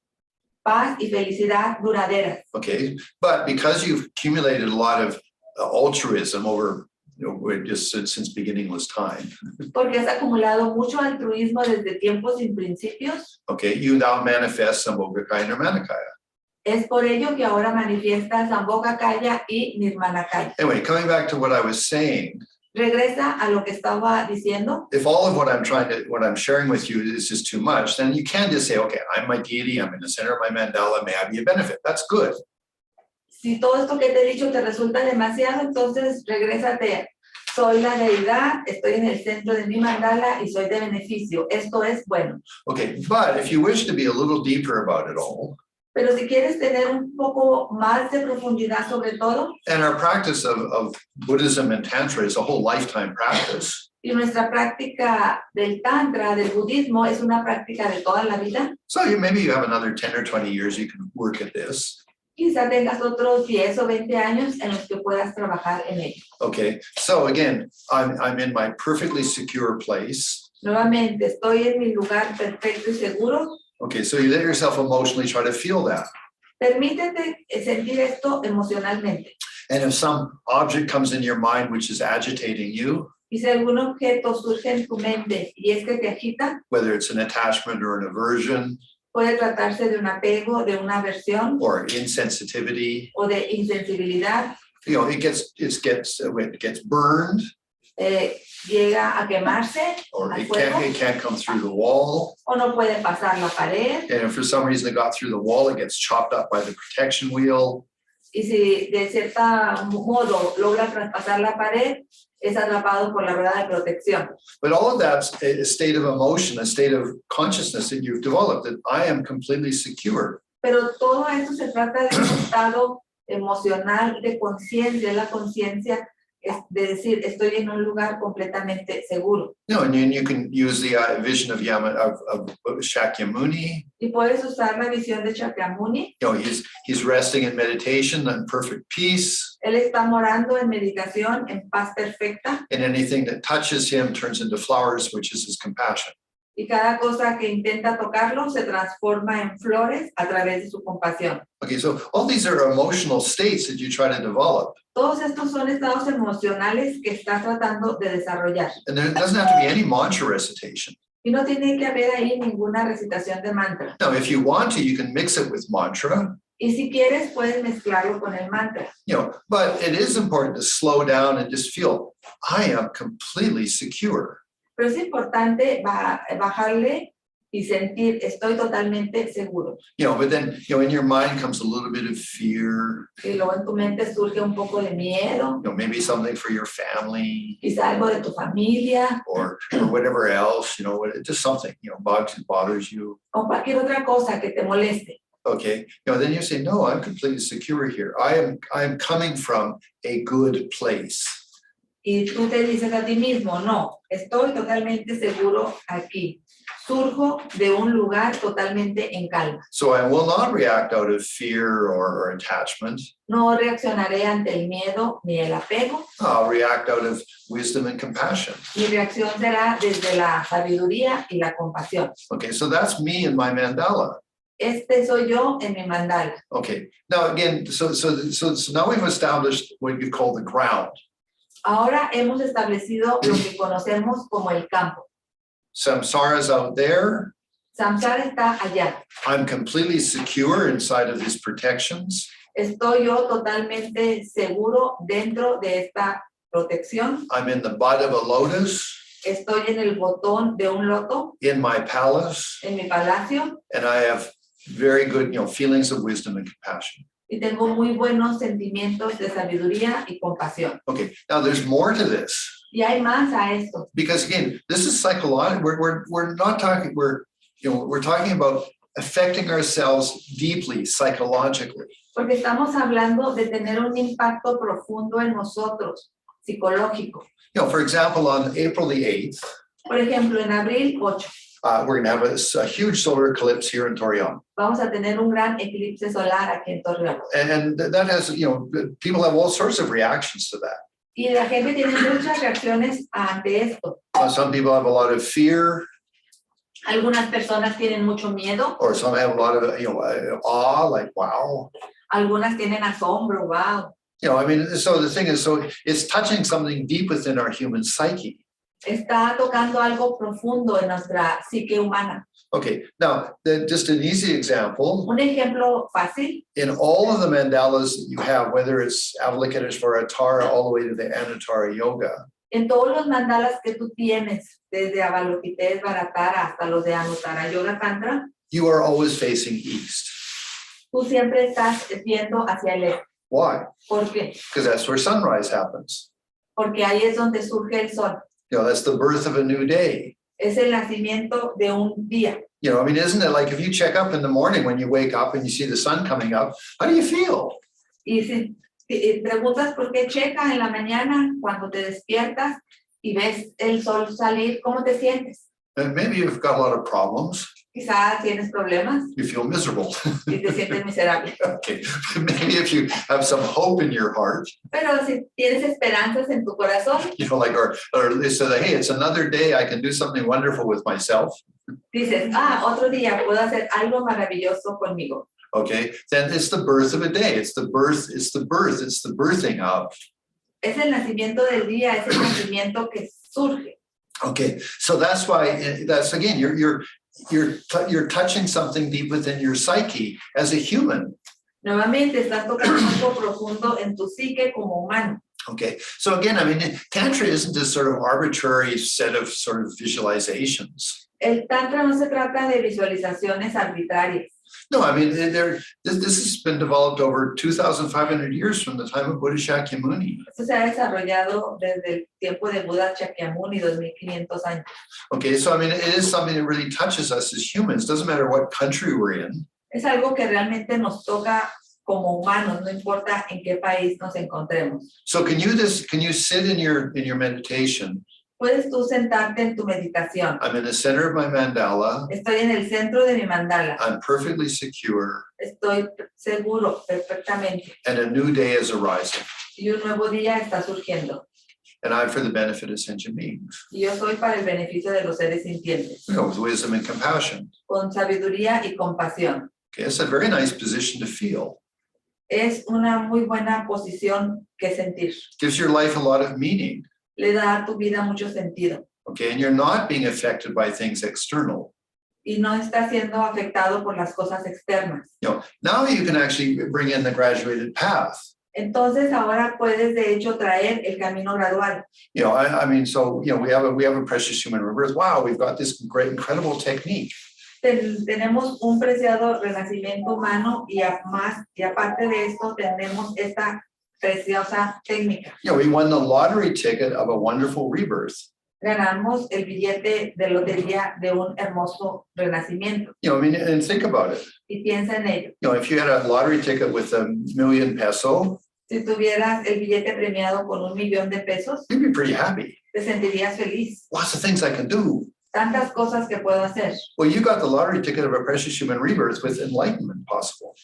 Paz y felicidad duraderas. Okay, but because you've accumulated a lot of altruism over, just since beginningless time. Porque has acumulado mucho altruismo desde tiempos sin principios. Okay, you now manifest Sambhogakaya and Nirmanakaya. Es por ello que ahora manifiesta Sambhogakaya y Nirmanakaya. Anyway, coming back to what I was saying, Regresa a lo que estaba diciendo. if all of what I'm sharing with you is just too much, then you can just say, okay, I'm my deity, I'm in the center of my mandala, may I be a benefit? That's good. Si todo esto que te he dicho te resulta demasiado, entonces regrésate. Soy la deidad, estoy en el centro de mi mandala y soy de beneficio. Esto es bueno. Okay, but if you wish to be a little deeper about it all, Pero si quieres tener un poco más de profundidad sobre todo, and our practice of Buddhism and Tantra is a whole lifetime practice. y nuestra práctica del Tantra, del budismo, es una práctica de toda la vida, So maybe you have another 10 or 20 years you can work at this. quizá tengas otros 10 o 20 años en los que puedas trabajar en ello. Okay, so again, I'm in my perfectly secure place. Nuevamente, estoy en mi lugar perfecto y seguro. Okay, so you let yourself emotionally try to feel that. Permítete sentir esto emocionalmente. And if some object comes in your mind which is agitating you, Y si algún objeto surge en tu mente y es que te agita, whether it's an attachment or an aversion puede tratarse de un apego, de una aversión or insensitivity, o de insensibilidad, it gets burned, llega a quemarse or al it fuego can't come through the wall. o no puede pasar la pared. And if for some reason it got through the wall, it gets chopped up by the protection wheel. Y si de cierto modo logra traspasar la pared, es atrapado por la rueda de protección. But all of that's a state of emotion, a state of consciousness that you've developed, that I am completely secure. Pero todo esto se trata de un estado emocional de conciencia, la conciencia de decir, estoy en un lugar completamente seguro. And you can use the vision of Shakyamuni. Y puedes usar la visión de Shakyamuni. He's resting in meditation in perfect peace. Él está morando en meditación, en paz perfecta. And anything that touches him turns into flowers, which is his compassion. Y cada cosa que intenta tocarlo se transforma en flores a través de su compasión. Okay, so all these are emotional states that you try to develop. Todos estos son estados emocionales que estás tratando de desarrollar. And there doesn't have to be any mantra recitation. Y no tiene que haber ahí ninguna recitación de mantra. Now, if you want to, you can mix it with mantra. Y si quieres, puedes mezclarlo con el mantra. But it is important to slow down and just feel, I am completely secure. Pero es importante bajarle y sentir, estoy totalmente seguro. But then, in your mind comes a little bit of fear. Y luego en tu mente surge un poco de miedo. Maybe something for your family. Quizá algo de tu familia. Or whatever else, just something, bothers you. O cualquier otra cosa que te moleste. Okay, then you say, no, I'm completely secure here. I am coming from a good place. Y tú te dices a ti mismo, no, estoy totalmente seguro aquí. Surjo de un lugar totalmente en calma. So I will not react out of fear or attachment. No reaccionaré ante el miedo ni el apego. I'll react out of wisdom and compassion. Mi reacción será desde la sabiduría y la compasión. Okay, so that's me in my mandala. Este soy yo en mi mandala. Okay, now again, so now we've established what you call the ground. Ahora hemos establecido lo que conocemos como el campo. Samsara's out there. Samsara está allá. I'm completely secure inside of these protections. Estoy yo totalmente seguro dentro de esta protección. I'm in the bud of a lotus. Estoy en el botón de un loto, In my palace, en mi palacio, and I have very good, feelings of wisdom and compassion. y tengo muy buenos sentimientos de sabiduría y compasión. Okay, now there's more to this. Y hay más a esto, Because again, this is psychological. We're not talking. We're talking about affecting ourselves deeply psychologically. porque estamos hablando de tener un impacto profundo en nosotros, psicológico. For example, on April the 8th, Por ejemplo, en abril 8 we're going to have a huge solar eclipse here in Torreon, vamos a tener un gran eclipse solar aquí en Torreón. and that has, people have all sorts of reactions to that. Y la gente tiene muchas reacciones ante esto. Some people have a lot of fear, Algunas personas tienen mucho miedo, or some have a lot of, awe, like wow. algunas tienen asombro, wow. So the thing is, so it's touching something deep within our human psyche. Está tocando algo profundo en nuestra psique humana. Okay, now, just an easy example, Un ejemplo fácil, in all of the mandalas that you have, whether it's Avalokiteshvara, Tara, all the way to the Anutara Yoga, en todos los mandalas que tú tienes, desde Avalokiteshvara hasta los de Anuttara Yoga Tantra, you are always facing east. tú siempre estás viendo hacia el este. Why? ¿Por qué? Because that's where sunrise happens. Porque ahí es donde surge el sol. That's the birth of a new day. Es el nacimiento de un día. Isn't it like if you check up in the morning when you wake up and you see the sun coming up, how do you feel? Y si preguntas por qué checa en la mañana cuando te despiertas y ves el sol salir, ¿cómo te sientes? And maybe you've got a lot of problems. Quizás tienes problemas You feel miserable. y te sientes miserable. Okay, maybe if you have some hope in your heart, Pero si tienes esperanzas en tu corazón, or they say, hey, it's another day, I can do something wonderful with myself. dices, otro día puedo hacer algo maravilloso conmigo. Okay, then it's the birth of a day. It's the birthing of. Es el nacimiento del día, es el nacimiento que surge. Okay, so that's why that's again, you're touching something deep within your psyche as a human. Nuevamente estás tocando algo profundo en tu psique como humano. Okay, so again, Tantra isn't this sort of arbitrary set of sort of visualizations. El Tantra no se trata de visualizaciones arbitrarias. No, this has been developed over 2,500 years from the time of Buddha Shakyamuni. Esto se ha desarrollado desde el tiempo de Buda Shakyamuni, 2500 años. Okay, so it is something that really touches us as humans. Doesn't matter what country we're in. Es algo que realmente nos toca como humanos, no importa en qué país nos encontremos. So can you sit in your meditation? Puedes tú sentarte en tu meditación. I'm in the center of my mandala. Estoy en el centro de mi mandala. I'm perfectly secure. Estoy seguro perfectamente. And a new day is arising. Y un nuevo día está surgiendo. And I'm for the benefit of sentient beings. Y yo soy para el beneficio de los seres sintientes. With wisdom and compassion. Con sabiduría y compasión. Okay, it's a very nice position to feel. Es una muy buena posición que sentir. Gives your life a lot of meaning. Le da a tu vida mucho sentido. Okay, and you're not being affected by things external. Y no está siendo afectado por las cosas externas. Now you can actually bring in the graduated path. Entonces ahora puedes de hecho traer el camino gradual. We have a precious human rebirth. Wow, we've got this great, incredible technique. Tenemos un preciado renacimiento humano y aparte de esto tenemos esta preciosa técnica. We won the lottery ticket of a wonderful rebirth. Ganamos el billete de lotería de un hermoso renacimiento. And think about it. Y piensa en ello. If you had a lottery ticket with $1 million peso, Si tuvieras el billete premiado con $1,000,000 de pesos, you'd be pretty happy. te sentirías feliz. Lots of things I can do. Tantas cosas que puedo hacer. Well, you got the lottery ticket of a precious human rebirth with enlightenment possible.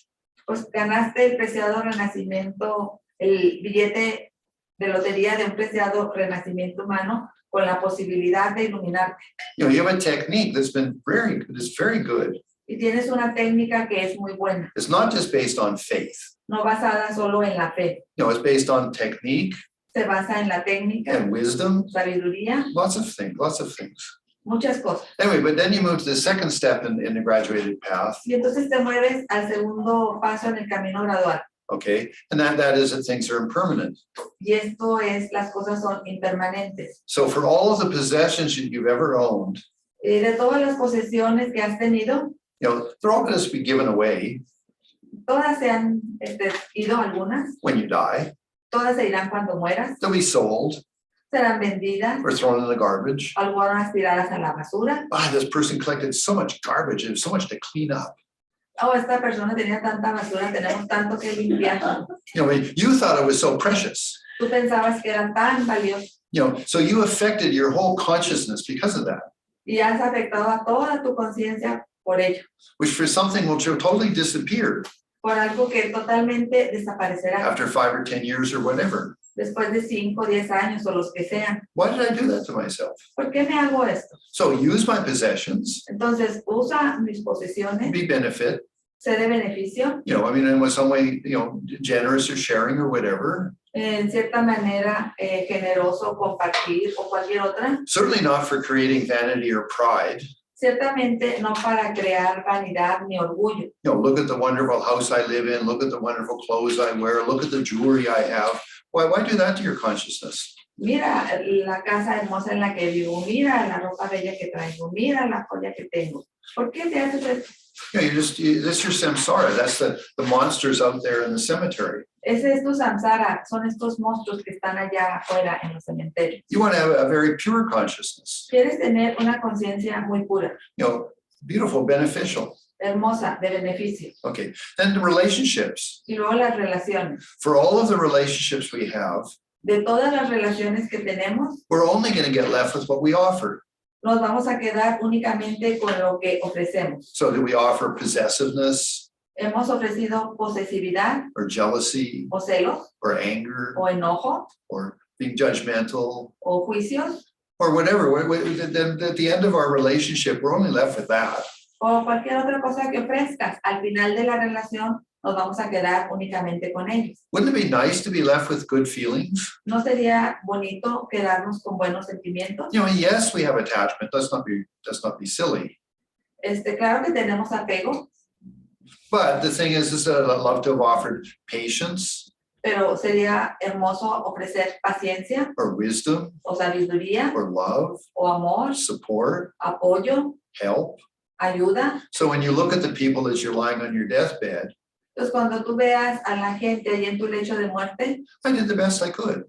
Pues ganaste el preciado renacimiento, el billete de lotería de un preciado renacimiento humano con la posibilidad de iluminarte. You know, you have a technique that's very good. Y tienes una técnica que es muy buena, It's not just based on faith. no basada solo en la fe. You know, it's based on technique Se basa en la técnica, and wisdom, sabiduría, lots of things. muchas cosas. Anyway, but then you move to the second step in the graduated path, Y entonces te mueves al segundo paso en el camino gradual. okay? And that is that things are impermanent. Y esto es, las cosas son impermanentes. So for all of the possessions you've ever owned, De todas las posesiones que has tenido, you know, they're all going to be given away todas se han ido, algunas, when you die. todas se irán cuando mueras, They'll be sold serán vendidas, or thrown in the garbage. algunas tiradas a la basura. This person collected so much garbage and so much to clean up. Oh, esta persona tenía tanta basura, tenemos tanto que limpiar. You know, you thought it was so precious. Tú pensabas que era tan valioso You know, so you affected your whole consciousness because of that, y has afectado a toda tu conciencia por ello, which for something will totally disappear por algo que totalmente desaparecerá after 5 or 10 years or whatever. después de 5 o 10 años o los que sean. Why did I do that to myself? ¿Por qué me hago esto? So use my possessions, Entonces, usa mis posesiones, be benefit, sé de beneficio, you know, I mean, in some way, you know, generous or sharing or whatever. en cierta manera generoso, compartir o cualquier otra. Certainly not for creating vanity or pride. Ciertamente no para crear vanidad ni orgullo. You know, look at the wonderful house I live in, look at the wonderful clothes I wear, look at the jewelry I have. Why do that to your consciousness? Mira la casa hermosa en la que vivo, mira la ropa bella que traigo, mira la joya que tengo. ¿Por qué te haces esto? You know, that's your samsara. That's the monsters out there in the cemetery. Ese es tu samsara, son estos monstruos que están allá afuera en los cementerios. You want to have a very pure consciousness. Quieres tener una conciencia muy pura, You know, beautiful, beneficial. hermosa, de beneficio. Okay. Then the relationships. Y luego las relaciones. For all of the relationships we have, De todas las relaciones que tenemos, we're only going to get left with what we offer. nos vamos a quedar únicamente con lo que ofrecemos. So do we offer possessiveness Hemos ofrecido posesividad or jealousy o celos or anger o enojo or being judgmental o juicios or whatever? Then at the end of our relationship, we're only left with that. o cualquier otra cosa que ofrezcas. Al final de la relación nos vamos a quedar únicamente con ellos. Wouldn't it be nice to be left with good feelings? ¿No sería bonito quedarnos con buenos sentimientos? You know, yes, we have attachment. Let's not be silly. Claro que tenemos apego, But the thing is that I'd love to have offered patience pero sería hermoso ofrecer paciencia or wisdom o sabiduría or love, o amor, support, apoyo, help. ayuda. So when you look at the people as you're lying on your deathbed, Entonces, cuando tú veas a la gente ahí en tu lecho de muerte, I did the best I could.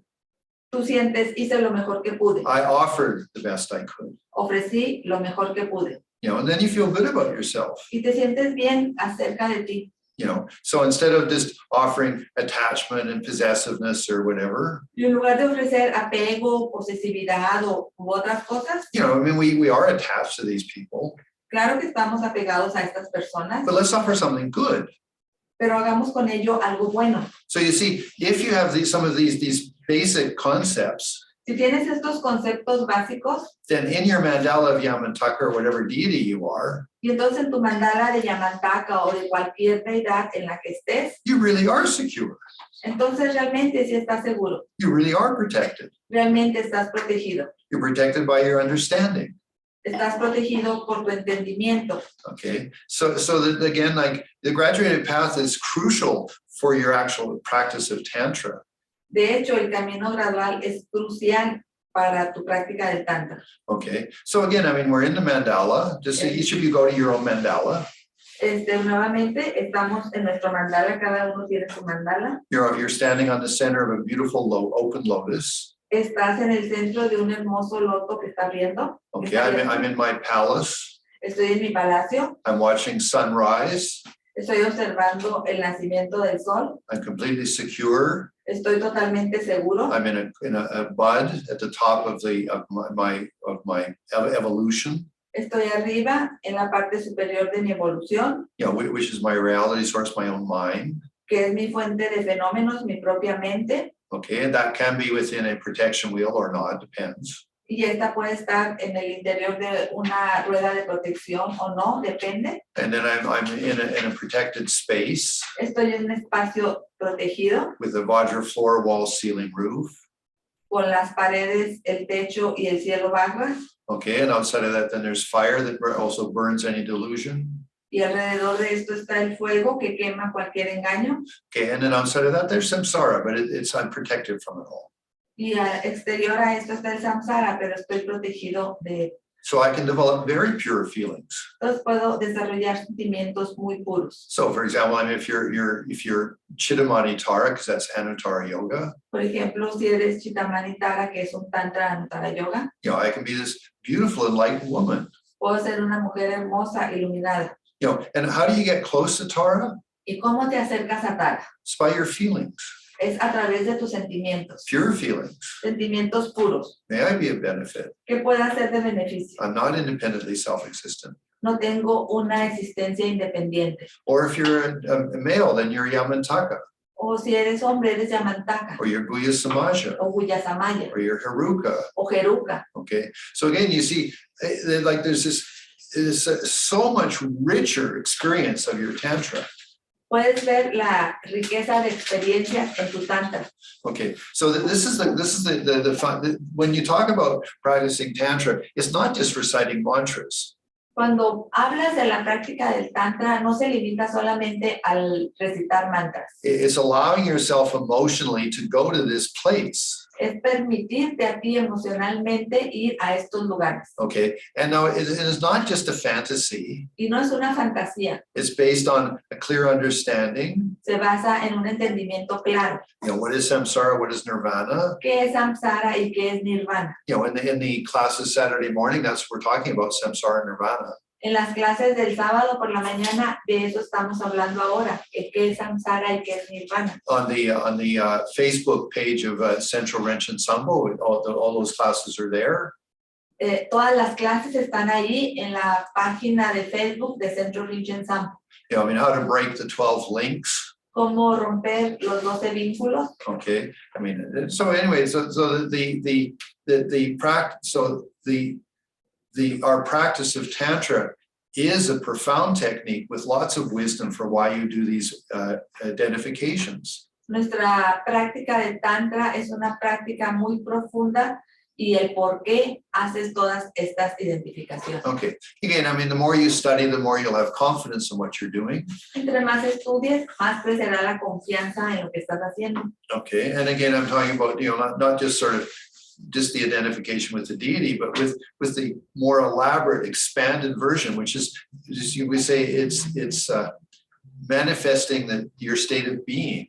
tú sientes, hice lo mejor que pude, I offered the best I could. ofrecí lo mejor que pude. You know, and then you feel good about yourself. Y te sientes bien acerca de ti. You know, so instead of just offering attachment and possessiveness or whatever, Y en lugar de ofrecer apego, posesividad u otras cosas, you know, I mean, we are attached to these people, claro que estamos apegados a estas personas, but let's offer something good. pero hagamos con ello algo bueno. So you see, if you have some of these basic concepts, Si tienes estos conceptos básicos, then in your mandala of Yamantaka or whatever deity you are, y entonces en tu mandala de Yamantaka o de cualquier deidad en la que estés, you really are secure. entonces realmente sí estás seguro, You really are protected. realmente estás protegido. You're protected by your understanding. Estás protegido por tu entendimiento. Okay, so that again, like the graduated path is crucial for your actual practice of Tantra. De hecho, el camino gradual es crucial para tu práctica del Tantra. Okay, so again, I mean, we're in the mandala. Just each of you go to your own mandala. Nuevamente, estamos en nuestro mandala, cada uno tiene su mandala. You're standing on the center of a beautiful open lotus. Estás en el centro de un hermoso loto que está abriendo. Okay, I'm in my palace. Estoy en mi palacio. I'm watching sunrise. Estoy observando el nacimiento del sol. I'm completely secure. Estoy totalmente seguro. I'm in a bud at the top of my evolution. Estoy arriba en la parte superior de mi evolución, You know, which is my reality source, my own mind. que es mi fuente de fenómenos, mi propia mente. Okay, and that can be within a protection wheel or not, depends. Y esta puede estar en el interior de una rueda de protección o no, depende. And then I'm in a protected space Estoy en un espacio protegido with a Vajra floor, wall, ceiling, roof. con las paredes, el techo y el cielo bajas. Okay, and outside of that, then there's fire that also burns any delusion. Y alrededor de esto está el fuego que quema cualquier engaño. Okay, and then outside of that, there's samsara, but I'm protected from it all. Y exterior a esto está el samsara, pero estoy protegido de. So I can develop very pure feelings. Entonces puedo desarrollar sentimientos muy puros. So, for example, I mean, if you're Chittamani Tara, because that's Anuttara Yoga. Por ejemplo, si eres Chittamani Tara, que es un tantra Anuttara Yoga, You know, I can be this beautiful, enlightened woman. puedo ser una mujer hermosa, iluminada. You know, and how do you get close to Tara? ¿Y cómo te acercas a Tara? It's by your feelings, Es a través de tus sentimientos, pure feelings. sentimientos puros. May I be a benefit? ¿Qué pueda ser de beneficio? I'm not independently self-existent. No tengo una existencia independiente. Or if you're a male, then you're Yamantaka, O si eres hombre, eres Yamantaka, or you're Guya Samaja, o Guyasamaya, or you're Haruka. o Jeruca. Okay, so again, you see, like there's so much richer experience of your tantra. Puedes ver la riqueza de experiencias en tu tantra. Okay, so this is the fun. When you talk about practicing tantra, it's not just reciting mantras. Cuando hablas de la práctica del tantra, no se limita solamente al recitar mantras. It's allowing yourself emotionally to go to this place. Es permitirte a ti emocionalmente ir a estos lugares. Okay, and now it is not just a fantasy. Y no es una fantasía, It's based on a clear understanding. se basa en un entendimiento claro. You know, what is samsara? What is nirvana? ¿Qué es samsara y qué es nirvana? You know, in the classes Saturday morning, that's what we're talking about, samsara and nirvana. En las clases del sábado por la mañana, de eso estamos hablando ahora, que qué es samsara y qué es nirvana. On the Facebook page of Central Rinchen Sambo, all those classes are there. Todas las clases están ahí en la página de Facebook de Centro Rinchen Sambo. You know, I mean, how to break the 12 links. Cómo romper los 12 vínculos. Okay, I mean, so anyway, so the practice, so our practice of tantra is a profound technique with lots of wisdom for why you do these identifications. Nuestra práctica de tantra es una práctica muy profunda y el por qué haces todas estas identificaciones. Okay, again, I mean, the more you study, the more you'll have confidence in what you're doing. Entre más estudies, más crecerá la confianza en lo que estás haciendo. Okay, and again, I'm talking about, you know, not just sort of just the identification with the deity, but with the more elaborate, expanded version, which is we say it's manifesting your state of being.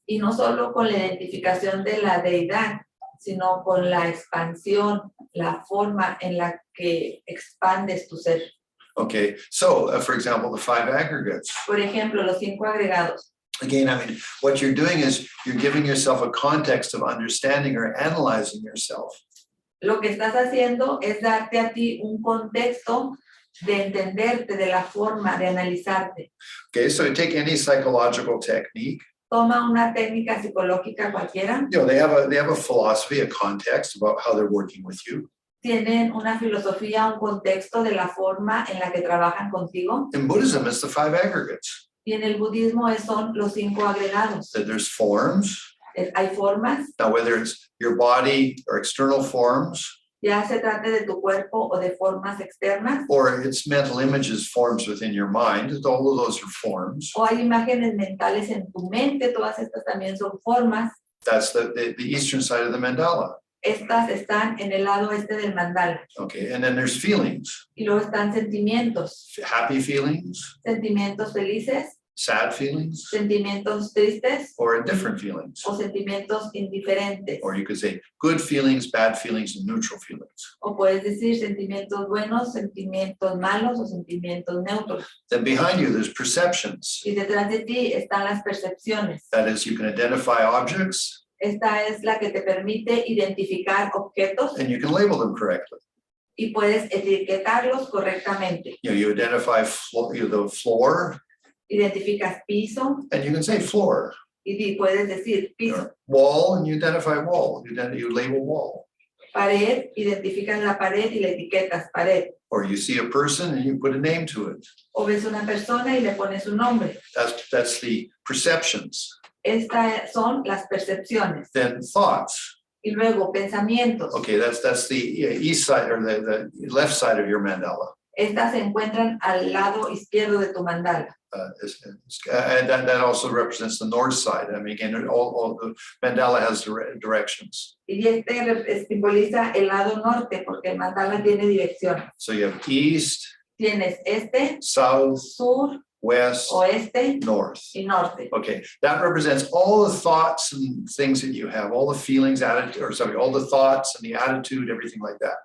Y no solo con la identificación de la deidad, sino con la expansión, la forma en la que expandes tu ser. Okay, so for example, the 5 aggregates. Por ejemplo, los 5 agregados. Again, I mean, what you're doing is you're giving yourself a context of understanding or analyzing yourself. Lo que estás haciendo es darte a ti un contexto de entenderte, de la forma de analizarte. Okay, so take any psychological technique. Toma una técnica psicológica cualquiera. You know, they have a philosophy, a context about how they're working with you. Tienen una filosofía, un contexto de la forma en la que trabajan contigo. In Buddhism, it's the 5 aggregates. Y en el budismo son los 5 agregados. That there's forms. Hay formas, Now, whether it's your body or external forms, ya se trate de tu cuerpo o de formas externas, or it's mental images, forms within your mind, all of those are forms. o hay imágenes mentales en tu mente, todas estas también son formas. That's the eastern side of the mandala. Estas están en el lado este del mandala. Okay, and then there's feelings. Y luego están sentimientos, Happy feelings, sentimientos felices, sad feelings, sentimientos tristes or indifferent feelings. o sentimientos indiferentes. Or you could say good feelings, bad feelings, and neutral feelings. O puedes decir sentimientos buenos, sentimientos malos o sentimientos neutros. Then behind you, there's perceptions. Y detrás de ti están las percepciones. That is, you can identify objects Esta es la que te permite identificar objetos and you can label them correctly. y puedes etiquetarlos correctamente. You identify the floor, Identificas piso and you can say floor. y puedes decir piso. Wall, and you identify wall. You label wall. Pared, identificas la pared y le etiquetas pared. Or you see a person and you put a name to it. O ves una persona y le pones un nombre. That's the perceptions. Estas son las percepciones. Then thoughts. Y luego pensamientos. Okay, that's the east side or the left side of your mandala. Estas se encuentran al lado izquierdo de tu mandala. And that also represents the north side. I mean, again, all the mandala has directions. Y simboliza el lado norte porque el mandala tiene direcciones. So you have east, Tienes este, south, sur, west, oeste north. y norte. Okay, that represents all the thoughts and things that you have, all the feelings, all the thoughts and the attitude, everything like that.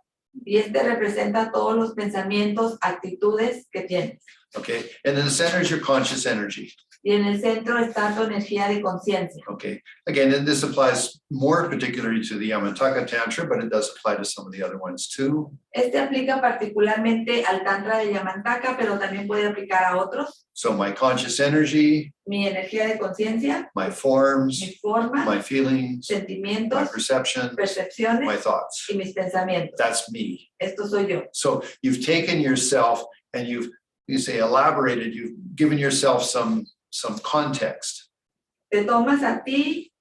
Y este representa todos los pensamientos, actitudes que tienes. Okay, and in the center is your conscious energy. Y en el centro está tu energía de conciencia. Okay, again, and this applies more particularly to the Yamataka Tantra, but it does apply to some of the other ones too. Este aplica particularmente al Tantra de Yamantaka, pero también puede aplicar a otros. So my conscious energy, Mi energía de conciencia, my forms, mi forma, my feelings, my sentimientos, perception, my percepciones thoughts. y mis pensamientos. That's me. Esto soy yo. So you've taken yourself and you say elaborated, you've given yourself some context. Te tomas a ti,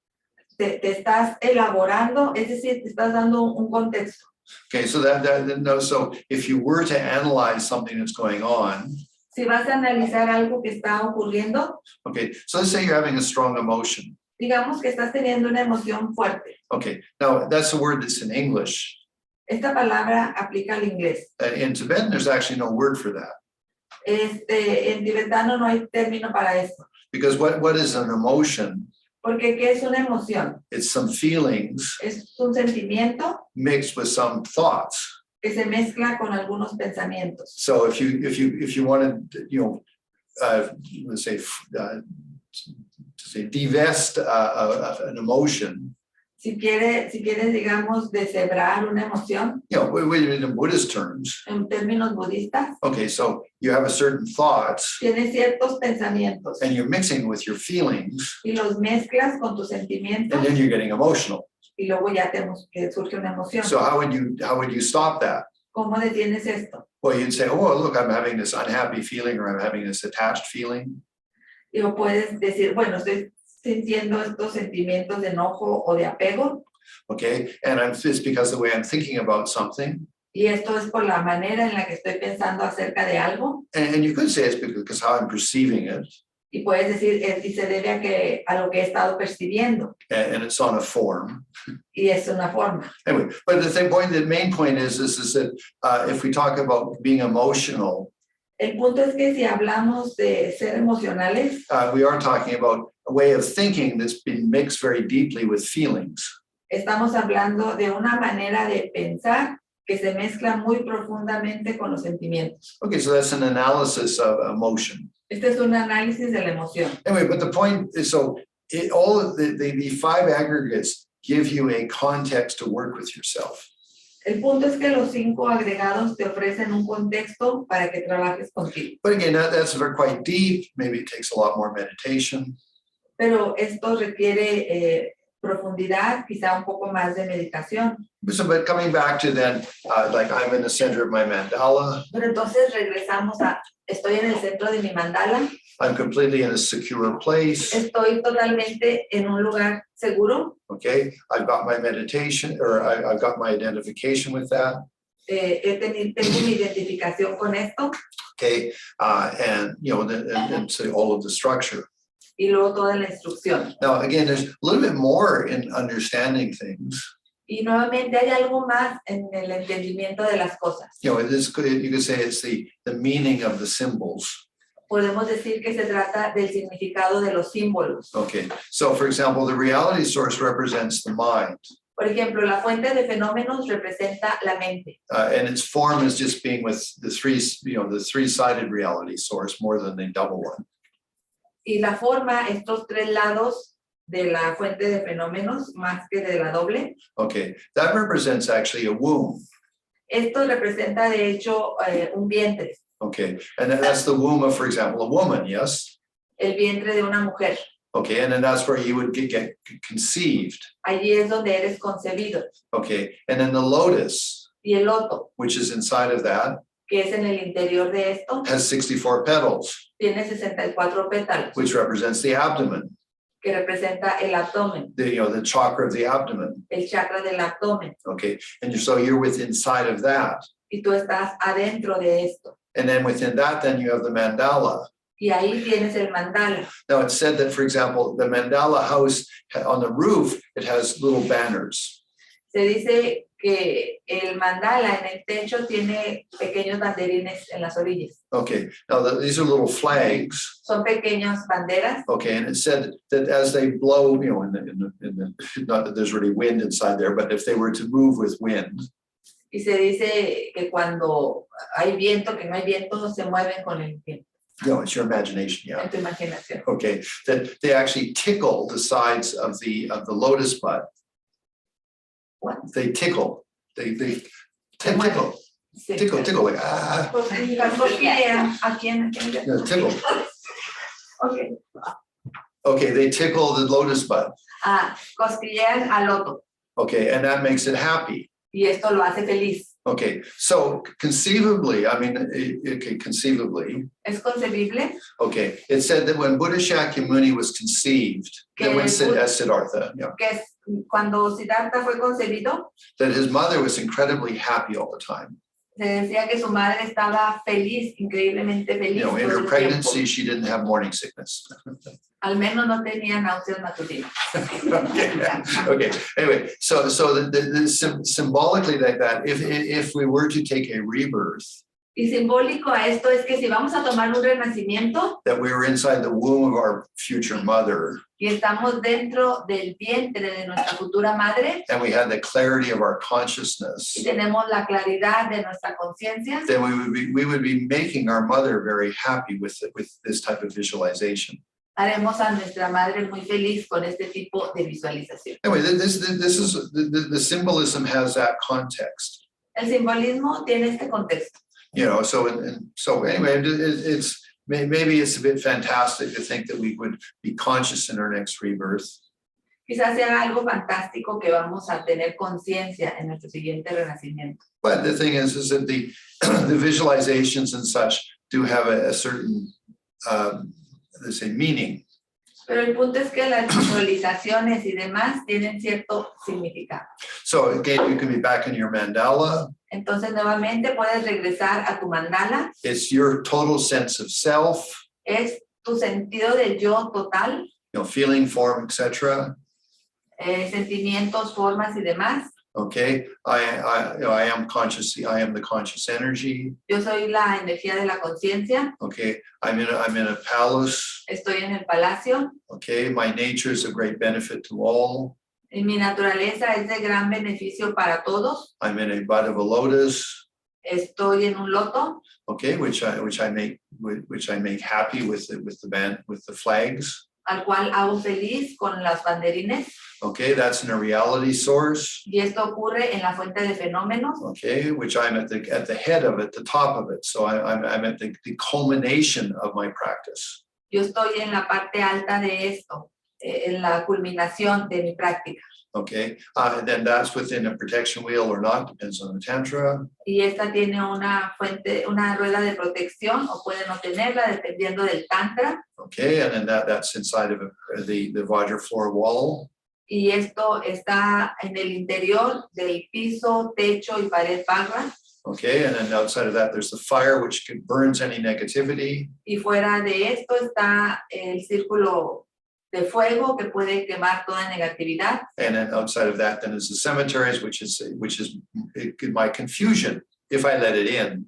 te estás elaborando, es decir, te estás dando un contexto. Okay, so so if you were to analyze something that's going on, Si vas a analizar algo que está ocurriendo, okay, so let's say you're having a strong emotion. digamos que estás teniendo una emoción fuerte. Okay, now that's a word that's in English. Esta palabra aplica al inglés. In Tibetan, there's actually no word for that. En tibetano no hay término para esto. Because what is an emotion? Porque ¿qué es una emoción? It's some feelings Es un sentimiento mixed with some thoughts. que se mezcla con algunos pensamientos. So if you want to, let's say, divest an emotion, Si quieres, digamos, deshebrar una emoción, in Buddhist terms, en términos budistas, okay, so you have a certain thoughts tienes ciertos pensamientos and you're mixing with your feelings, y los mezclas con tus and sentimientos then you're getting emotional. y luego ya que surge una emoción. So how would you stop that? ¿Cómo detienes esto? Well, you'd say, oh, look, I'm having this unhappy feeling or I'm having this attached feeling. Y o puedes decir, bueno, estoy sintiendo estos sentimientos de enojo o de apego, Okay, and it's because the way I'm thinking about something. y esto es por la manera en la que estoy pensando acerca de algo, And you could say it's because how I'm perceiving it, y puedes decir, y se debe a lo que he estado percibiendo, and it's on a form. y es una forma. Anyway, but the main point is that if we talk about being emotional, El punto es que si hablamos de ser emocionales, we are talking about a way of thinking that's been mixed very deeply with feelings. estamos hablando de una manera de pensar que se mezcla muy profundamente con los sentimientos. Okay, so that's an analysis of emotion. Este es un análisis de la emoción. Anyway, but the point is, all of the five aggregates give you a context to work with yourself. El punto es que los 5 agregados te ofrecen un contexto para que trabajes contigo. But again, that's quite deep. Maybe it takes a lot more meditation. Pero esto requiere profundidad, quizá un poco más de meditación. So, but coming back to then, like I'm in the center of my mandala. Pero entonces regresamos estoy en el centro de mi mandala, I'm completely in a secure place. estoy totalmente en un lugar seguro. Okay, I've got my meditation, or I've got my identification with that. Tengo mi identificación con esto. Okay, and and say all of the structure. Y luego toda la instrucción. Now, again, there's a little bit more in understanding things. Y nuevamente hay algo más en el entendimiento de las cosas. You could say it's the meaning of the symbols. podemos decir que se trata del significado de los símbolos. Okay, so for example, the reality source represents the mind. Por ejemplo, la fuente de fenómenos representa la mente. And its form is just being with the three-sided reality source more than the double one. Y la forma, estos tres lados de la fuente de fenómenos, más que de la doble. Okay, that represents actually a womb. Esto representa, de hecho, un vientre. Okay, and that's the womb of, for example, a woman, yes? El vientre de una mujer. Okay, and then that's where you would get conceived. Allí es donde eres concebido. Okay, and then the lotus, Y el loto, which is inside of that, que es en el interior de esto, has 64 petals, tiene 64 pétalos, which represents the abdomen, que representa el abdomen, the chakra of the abdomen. el chakra del abdomen. Okay, and so you're within inside of that. Y tú estás adentro de esto. And then within that, then you have the mandala. Y ahí tienes el mandala. Now it's said that, for example, the mandala house on the roof, it has little banners. Se dice que el mandala en el techo tiene pequeños banderines en las orillas. Okay, now these are little flags. Son pequeñas banderas. Okay, and it said that as they blow, not that there's really wind inside there, but if they were to move with wind. Y se dice que cuando hay viento, que no hay viento, se mueven con el viento. It's your imagination, yeah. En tu imaginación. Okay, that they actually tickle the sides of the lotus bud. What? They tickle. They tickle. Sí. Tickle like ah. Cosquillean. ¿A quién? Yeah, tickle. Okay. Okay, they tickle the lotus bud. Cosquillean al loto. Okay, and that makes it happy. Y esto lo hace feliz. Okay, so conceivably, conceivably. ¿Es concebible? Okay, it said that when Buddha Shakyamuni was conceived, that when Siddhartha, Que cuando Siddhartha fue concebido, that his mother was incredibly happy all the time. se decía que su madre estaba feliz, increíblemente feliz. In her pregnancy, she didn't have morning sickness. Al menos no tenía náuseas matutinas. Okay. Anyway, so symbolically like that, if we were to take a rebirth, Y simbólico a esto es que si vamos a tomar un renacimiento that we were inside the womb of our future mother, y estamos dentro del vientre de nuestra futura madre and we had the clarity of our consciousness, y tenemos la claridad de nuestra conciencia, then we would be making our mother very happy with this type of visualization. haremos a nuestra madre muy feliz con este tipo de visualización. Anyway, this is the symbolism has that context. El simbolismo tiene este contexto. So anyway, it's maybe it's a bit fantastic to think that we would be conscious in our next rebirth. Quizás sea algo fantástico que vamos a tener conciencia en nuestro siguiente renacimiento. But the thing is that the visualizations and such do have a certain let's say meaning. Pero el punto es que las visualizaciones y demás tienen cierto significado. So again, you can be back in your mandala. Entonces nuevamente puedes regresar a tu mandala. It's your total sense of self. Es tu sentido del yo total. Feeling, form, etc. Sentimientos, formas y demás. Okay, I am conscious. I am the conscious energy. Yo soy la energía de la conciencia. Okay, I'm in a palace. Estoy en el palacio. Okay, my nature is a great benefit to all. Y mi naturaleza es de gran beneficio para todos. I'm in a bud of a lotus. Estoy en un loto. Okay, which I make happy with the flags. Al cual hago feliz con las banderines. Okay, that's in a reality source. Y esto ocurre en la fuente de fenómenos. Okay, which I'm at the head of it, the top of it. So I'm at the culmination of my practice. Yo estoy en la parte alta de esto, en la culminación de mi práctica. Okay, and then that's within a protection wheel or not, depends on the tantra. Y esta tiene una fuente, una rueda de protección, o puede no tenerla dependiendo del tantra. Okay, and then that's inside of the Vajra floor wall. Y esto está en el interior del piso, techo y pared Vajra. Okay, and then outside of that, there's the fire, which burns any negativity. Y fuera de esto está el círculo de fuego que puede quemar toda negatividad. And then outside of that, then is the cemeteries, which is my confusion if I let it in.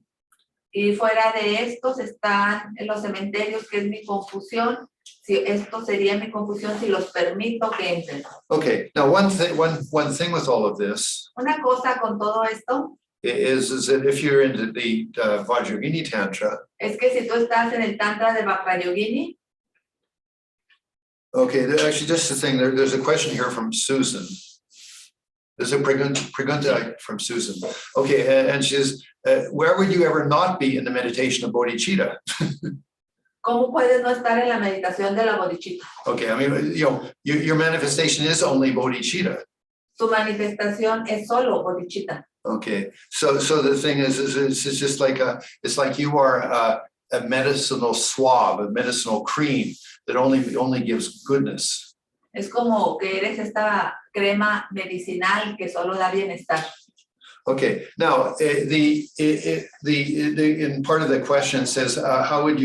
Y fuera de estos están en los cementerios, que es mi confusión. Si esto sería mi confusión si los permito que entren. Okay, now one thing with all of this Una cosa con todo esto is that if you're into the Vajrayogini Tantra, es que si tú estás en el Tantra de Vajrayogini, okay, actually just the thing, there's a question here from Susan. There's a pregunta from Susan. Okay, and she says, where would you ever not be in the meditation of bodhicitta? ¿cómo puedes no estar en la meditación de la bodhicitta? Okay, I mean, your manifestation is only bodhicitta. Tu manifestación es solo bodhicitta. Okay, so the thing is it's just like it's like you are a medicinal swab, a medicinal cream that only gives goodness. Es como que eres esta crema medicinal que solo da bienestar. Okay, now the in part of the question says how would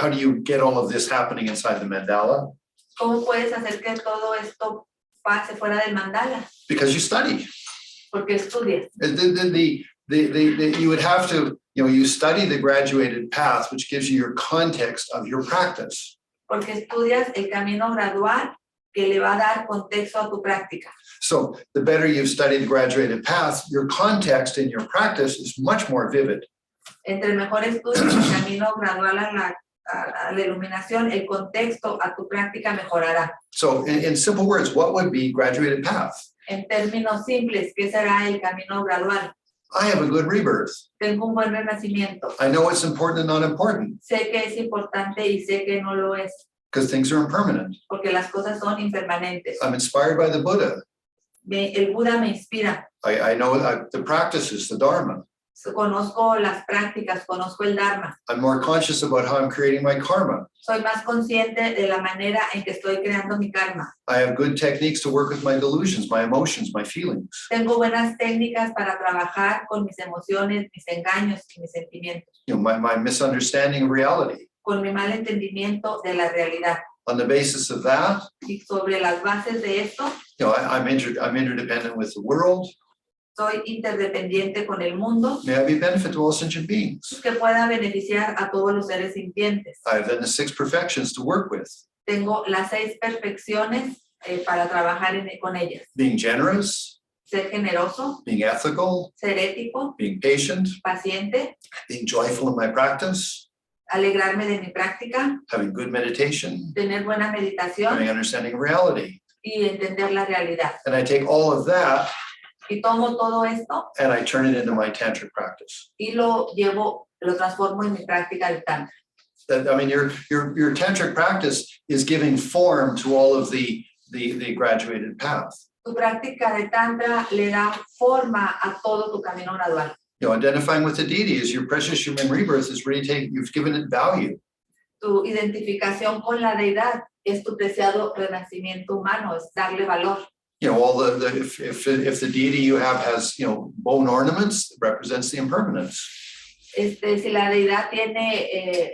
how do you get all of this happening inside the mandala? ¿Cómo puedes hacer que todo esto pase fuera del mandala? Because you study. Porque estudias. You would have to, you study the graduated path, which gives you your context of your practice. Porque estudias el camino gradual que le va a dar contexto a tu práctica. So the better you study the graduated path, your context in your practice is much more vivid. Entre mejor estudies el camino gradual a la iluminación, el contexto a tu práctica mejorará. So in simple words, what would be graduated path? En términos simples, ¿qué será el camino gradual? I have a good rebirth. Tengo un buen renacimiento. I know what's important and not important. Sé que es importante y sé que no lo es. Because things are impermanent. Porque las cosas son impermanentes. I'm inspired by the Buddha. El Buda me inspira. I know the practices, the Dharma. Conozco las prácticas, conozco el Dharma. I'm more conscious about how I'm creating my karma. Soy más consciente de la manera en que estoy creando mi karma. I have good techniques to work with my delusions, my emotions, my feelings. Tengo buenas técnicas para trabajar con mis emociones, mis engaños y mis sentimientos. My misunderstanding of reality. Con mi mal entendimiento de la realidad. On the basis of that, Y sobre las bases de esto, I'm interdependent with the world. soy interdependiente con el mundo. May I be benefit to all sentient beings. Que pueda beneficiar a todos los seres sintientes. I have then the 6 perfections to work with. Tengo las 6 perfecciones para trabajar con ellas. Being generous. Ser generoso. Being ethical. Ser ético. Being patient. Paciente. Being joyful in my practice. Alegrarme de mi práctica. Having good meditation. Tener buena meditación. Having understanding of reality. Y entender la realidad. And I take all of that. Y tomo todo esto. And I turn it into my tantric practice. Y lo transformo en mi práctica del tantra. I mean, your tantric practice is giving form to all of the graduated path. Tu práctica de tantra le da forma a todo tu camino gradual. Identifying with the deity is your precious human rebirth is really you've given it value. Tu identificación con la deidad es tu preciado renacimiento humano, es darle valor. All if the deity you have has bone ornaments, it represents the impermanence. Si la deidad tiene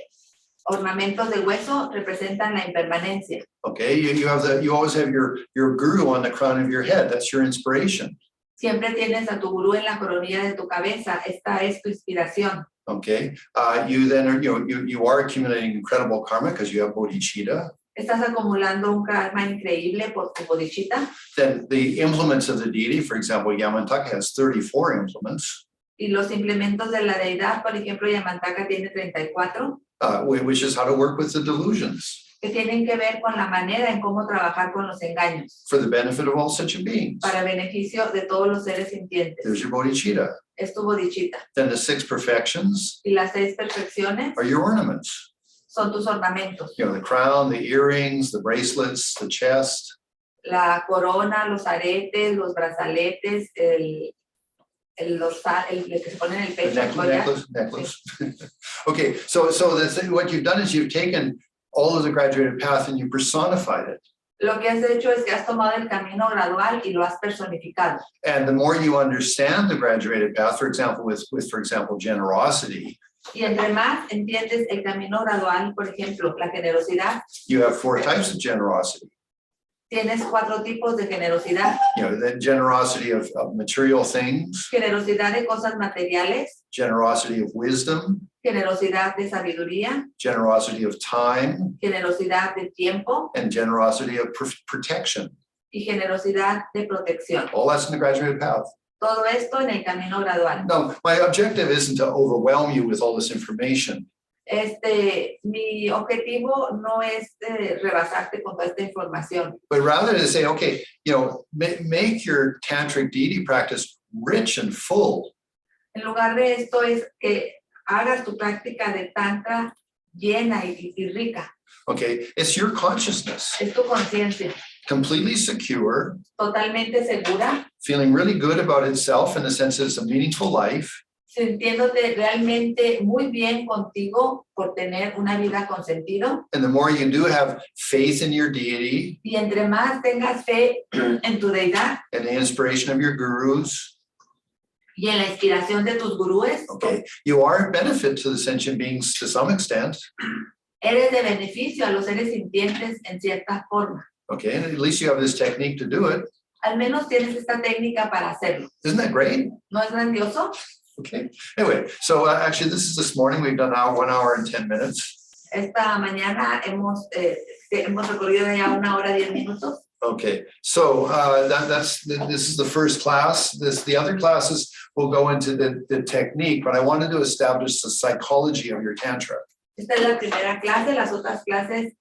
ornamentos de hueso, representan la impermanencia. Okay, you always have your guru on the crown of your head. That's your inspiration. Siempre tienes a tu gurú en la coronilla de tu cabeza. Esta es tu inspiración. Okay, you then are you are accumulating incredible karma because you have bodhicitta. Estás acumulando un karma increíble por tu bodhicitta. Then the implements of the deity, for example, Yamantaka has 34 implements. Y los implementos de la deidad, por ejemplo, Yamantaka tiene 34. Which is how to work with the delusions. Que tienen que ver con la manera en cómo trabajar con los engaños. For the benefit of all sentient beings. Para beneficio de todos los seres sintientes. There's your bodhicitta. Es tu bodhicitta. Then the 6 perfections. Y las 6 perfecciones. Are your ornaments. Son tus ornamentos. The crown, the earrings, the bracelets, the chest. La corona, los aretes, los brazaletes, el que se pone en el pecho, el collar. Necklace. Okay, so what you've done is you've taken all of the graduated path and you personified it. Lo que has hecho es que has tomado el camino gradual y lo has personificado. And the more you understand the graduated path, for example, with for example, generosity. Y entre más entiendes el camino gradual, por ejemplo, la generosidad. You have 4 types of generosity. tienes 4 tipos de generosidad. You know, the generosity of material things, Generosidad de cosas materiales, generosity of wisdom, generosidad de sabiduría, generosity of time, generosidad de tiempo and generosity of protection. y generosidad de protección. All that's in the graduated path. Todo esto en el camino gradual. No, my objective isn't to overwhelm you with all this information. Mi objetivo no es rebasarte con toda esta información, But rather to say, okay, you know, make your tantric deity practice rich and full. en lugar de esto es que hagas tu práctica de tantra llena y rica. Okay, it's your consciousness, Es tu conciencia completely secure, totalmente segura, feeling really good about itself in the sense that it's a meaningful life, sintiéndote realmente muy bien contigo por tener una vida con sentido. and the more you do have faith in your deity Y entre más tengas fe en tu deidad and the inspiration of your gurus, y en la inspiración de tus gurúes, okay, you are a benefit to the sentient beings to some extent, eres de beneficio a los seres sintientes en cierta forma. okay, and at least you have this technique to do it. Al menos tienes esta técnica para hacerlo. Isn't that great? ¿No es grandioso? Okay, anyway, so actually this is this morning, we've done now 1 hour and 10 minutes. Esta mañana hemos recorrido ya 1 hora 10 minutos. Okay, so this is the first class. The other classes will go into the technique, but I wanted to establish the psychology of your tantra. Esta es la primera clase, las otras clases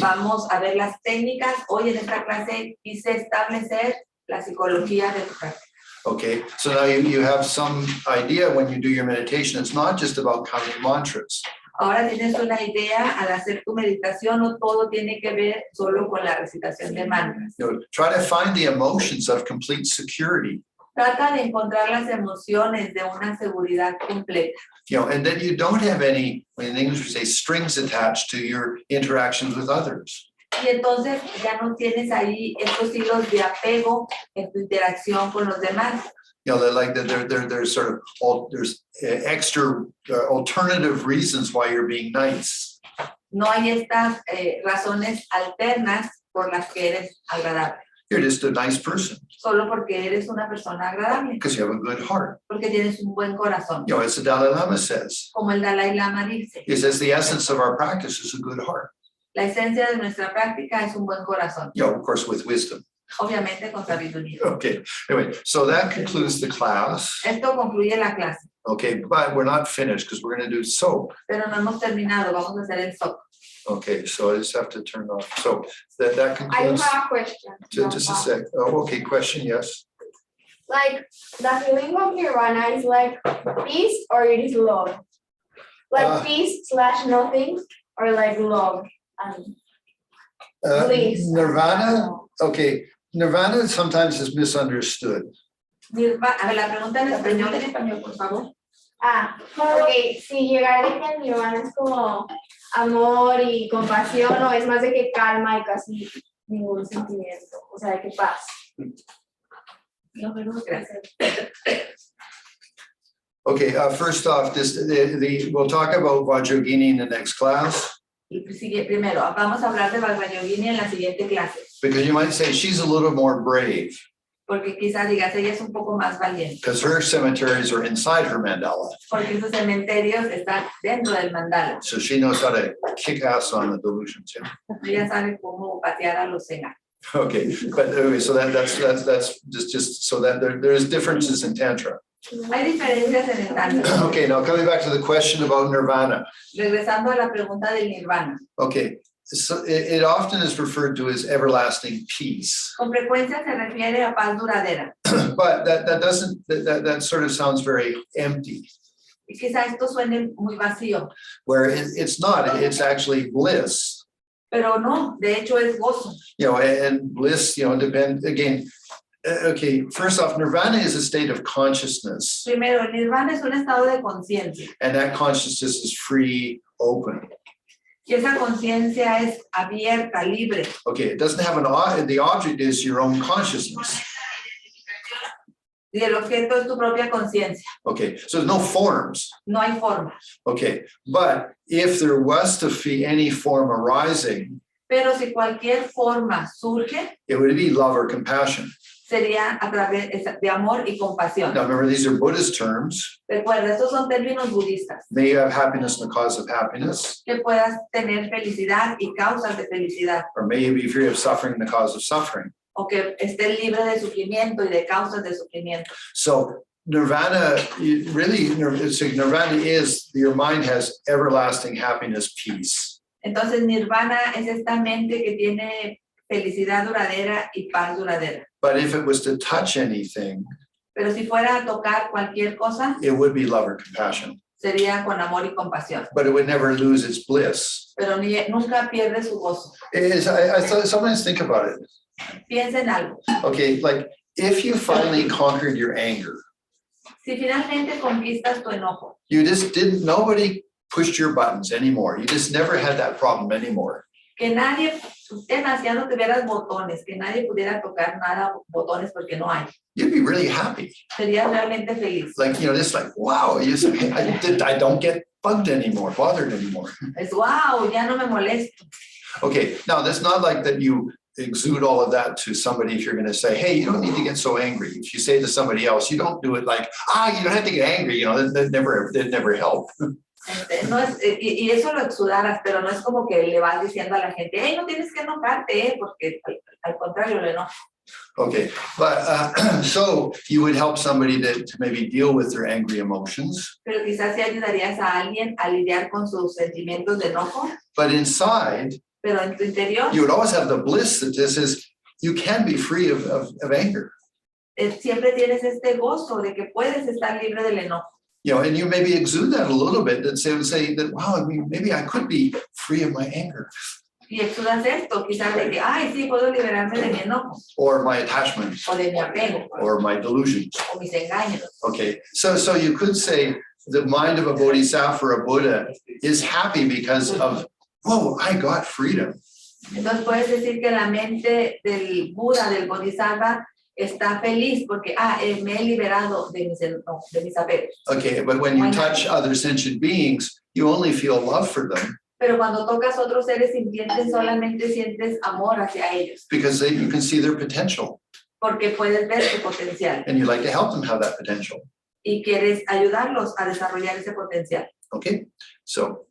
vamos a ver las técnicas. Hoy en esta clase quise establecer la psicología de tu práctica. Okay, so now you have some idea when you do your meditation, it's not just about counting mantras. Ahora tienes una idea al hacer tu meditación, no todo tiene que ver solo con la recitación de mantras. You know, try to find the emotions of complete security. Trata de encontrar las emociones de una seguridad completa. You know, and that you don't have any, in English we say, strings attached to your interactions with others. Y entonces ya no tienes ahí estos hilos de apego en tu interacción con los demás. You know, there's sort of there's extra alternative reasons why you're being nice. No hay estas razones alternas por las que eres agradable. You're just a nice person Solo porque eres una persona agradable, because you have a good heart. porque tienes un buen corazón. You know, as the Dalai Lama says, Como el Dalai Lama dice, he says the essence of our practice is a good heart. la esencia de nuestra práctica es un buen corazón, You know, of course, with wisdom. obviamente con sabiduría. Okay, anyway, so that concludes the class. Esto concluye la clase, Okay, but we're not finished because we're going to do soap. pero no hemos terminado, vamos a hacer el SOP. Okay, so I just have to turn off. So that I concludes. have a question. Just a sec. Oh, okay, question, yes. Like the feeling of Nirvana is like peace or it is love? Like peace/nothing or like love? Bliss. Nirvana, okay, Nirvana sometimes is misunderstood. A ver, la pregunta en español, por favor. Ok, si llegar de que el Nirvana es como amor y compasión o es más de que calma y casi ningún sentimiento, o sea, de que paz. No, gracias. Okay, first off, we'll talk about Vajrayogini in the next class. Primero, vamos a hablar de Vajrayogini en la siguiente clase, Because you might say she's a little more brave porque quizás digas, ella es un poco más valiente, because her cemeteries are inside her mandala. porque sus cementerios están dentro del mandala. So she knows how to kick ass on the delusions. Yeah? Ella sabe cómo patear a los cenas. Okay, but anyway, so that's just so that there is differences in Tantra. Hay diferencias en el tantra. Okay, now coming back to the question about Nirvana. Regresando a la pregunta del Nirvana. Okay, so it often is referred to as everlasting peace, Con frecuencia se refiere a paz duradera. but that sort of sounds very empty. Y quizá esto suene muy vacío, Where it's not, it's actually bliss. pero no, de hecho es gozo. You know, and bliss, you know, depend again. Okay, first off, Nirvana is a state of consciousness, Primero, el Nirvana es un estado de conciencia. and that consciousness is free, open. Y esa conciencia es abierta, libre. Okay, it doesn't have the object is your own consciousness. Y el objeto es tu propia conciencia. Okay, so there's no forms. No hay forma. Okay, but if there was to be any form arising, Pero si cualquier forma surge, it would be love or compassion. sería a través de amor y compasión. Now remember, these are Buddhist terms. Recuerda, estos son términos budistas. May you have happiness and the cause of happiness, Que puedas tener felicidad y causas de felicidad. or may you be free of suffering and the cause of suffering. O que estés libre de sufrimiento y de causas de sufrimiento. So Nirvana, Nirvana is your mind has everlasting happiness, peace. Entonces Nirvana es esta mente que tiene felicidad duradera y paz duradera. But if it was to touch anything, Pero si fuera a tocar cualquier cosa, it would be love or compassion. sería con amor y compasión. But it would never lose its bliss. Pero nunca pierde su gozo. I sometimes think about it. Piensa en algo. Okay, like if you finally conquered your anger, Si finalmente conquistas tu enojo, you just nobody pushed your buttons anymore. You just never had that problem anymore. que nadie, demasiado tuvieras botones, que nadie pudiera tocar nada botones porque no hay. You'd be really happy. Serías realmente feliz. Like, just like, wow, I don't get bugged anymore, bothered anymore. Es wow, ya no me molesto. Okay, now that's not like that you exude all of that to somebody if you're going to say, hey, you don't need to get so angry. If you say to somebody else, you don't do it like, you don't have to get angry, that never help. No es, y eso lo exudaras, pero no es como que le vas diciendo a la gente, hey, no tienes que enojarte, porque al contrario le enojo. Okay, but so you would help somebody to maybe deal with their angry emotions. Pero quizás sí ayudarías a alguien a lidiar con sus sentimientos de enojo, But inside, pero en tu interior you would always have the bliss that this is, you can be free of anger. Siempre tienes este gozo de que puedes estar libre del enojo. And you maybe exude that a little bit, that say that, wow, I mean, maybe I could be free of my anger. Y exudas esto, quizás de que, ay, sí, puedo liberarme de mi enojo, Or my attachment, o de mi apego, or my delusions. o mis engaños. Okay, so you could say the mind of a bodhisattva or a Buddha is happy because of, whoa, I got freedom. Entonces puedes decir que la mente del Buda, del Bodhisattva, está feliz porque, me he liberado de mis apegos. Okay, but when you touch other sentient beings, you only feel love for them Pero cuando tocas otros seres sintientes, solamente sientes amor hacia ellos, because you can see their potential porque puedes ver su potencial and you like to help them have that potential. y quieres ayudarlos a desarrollar ese potencial. Okay, so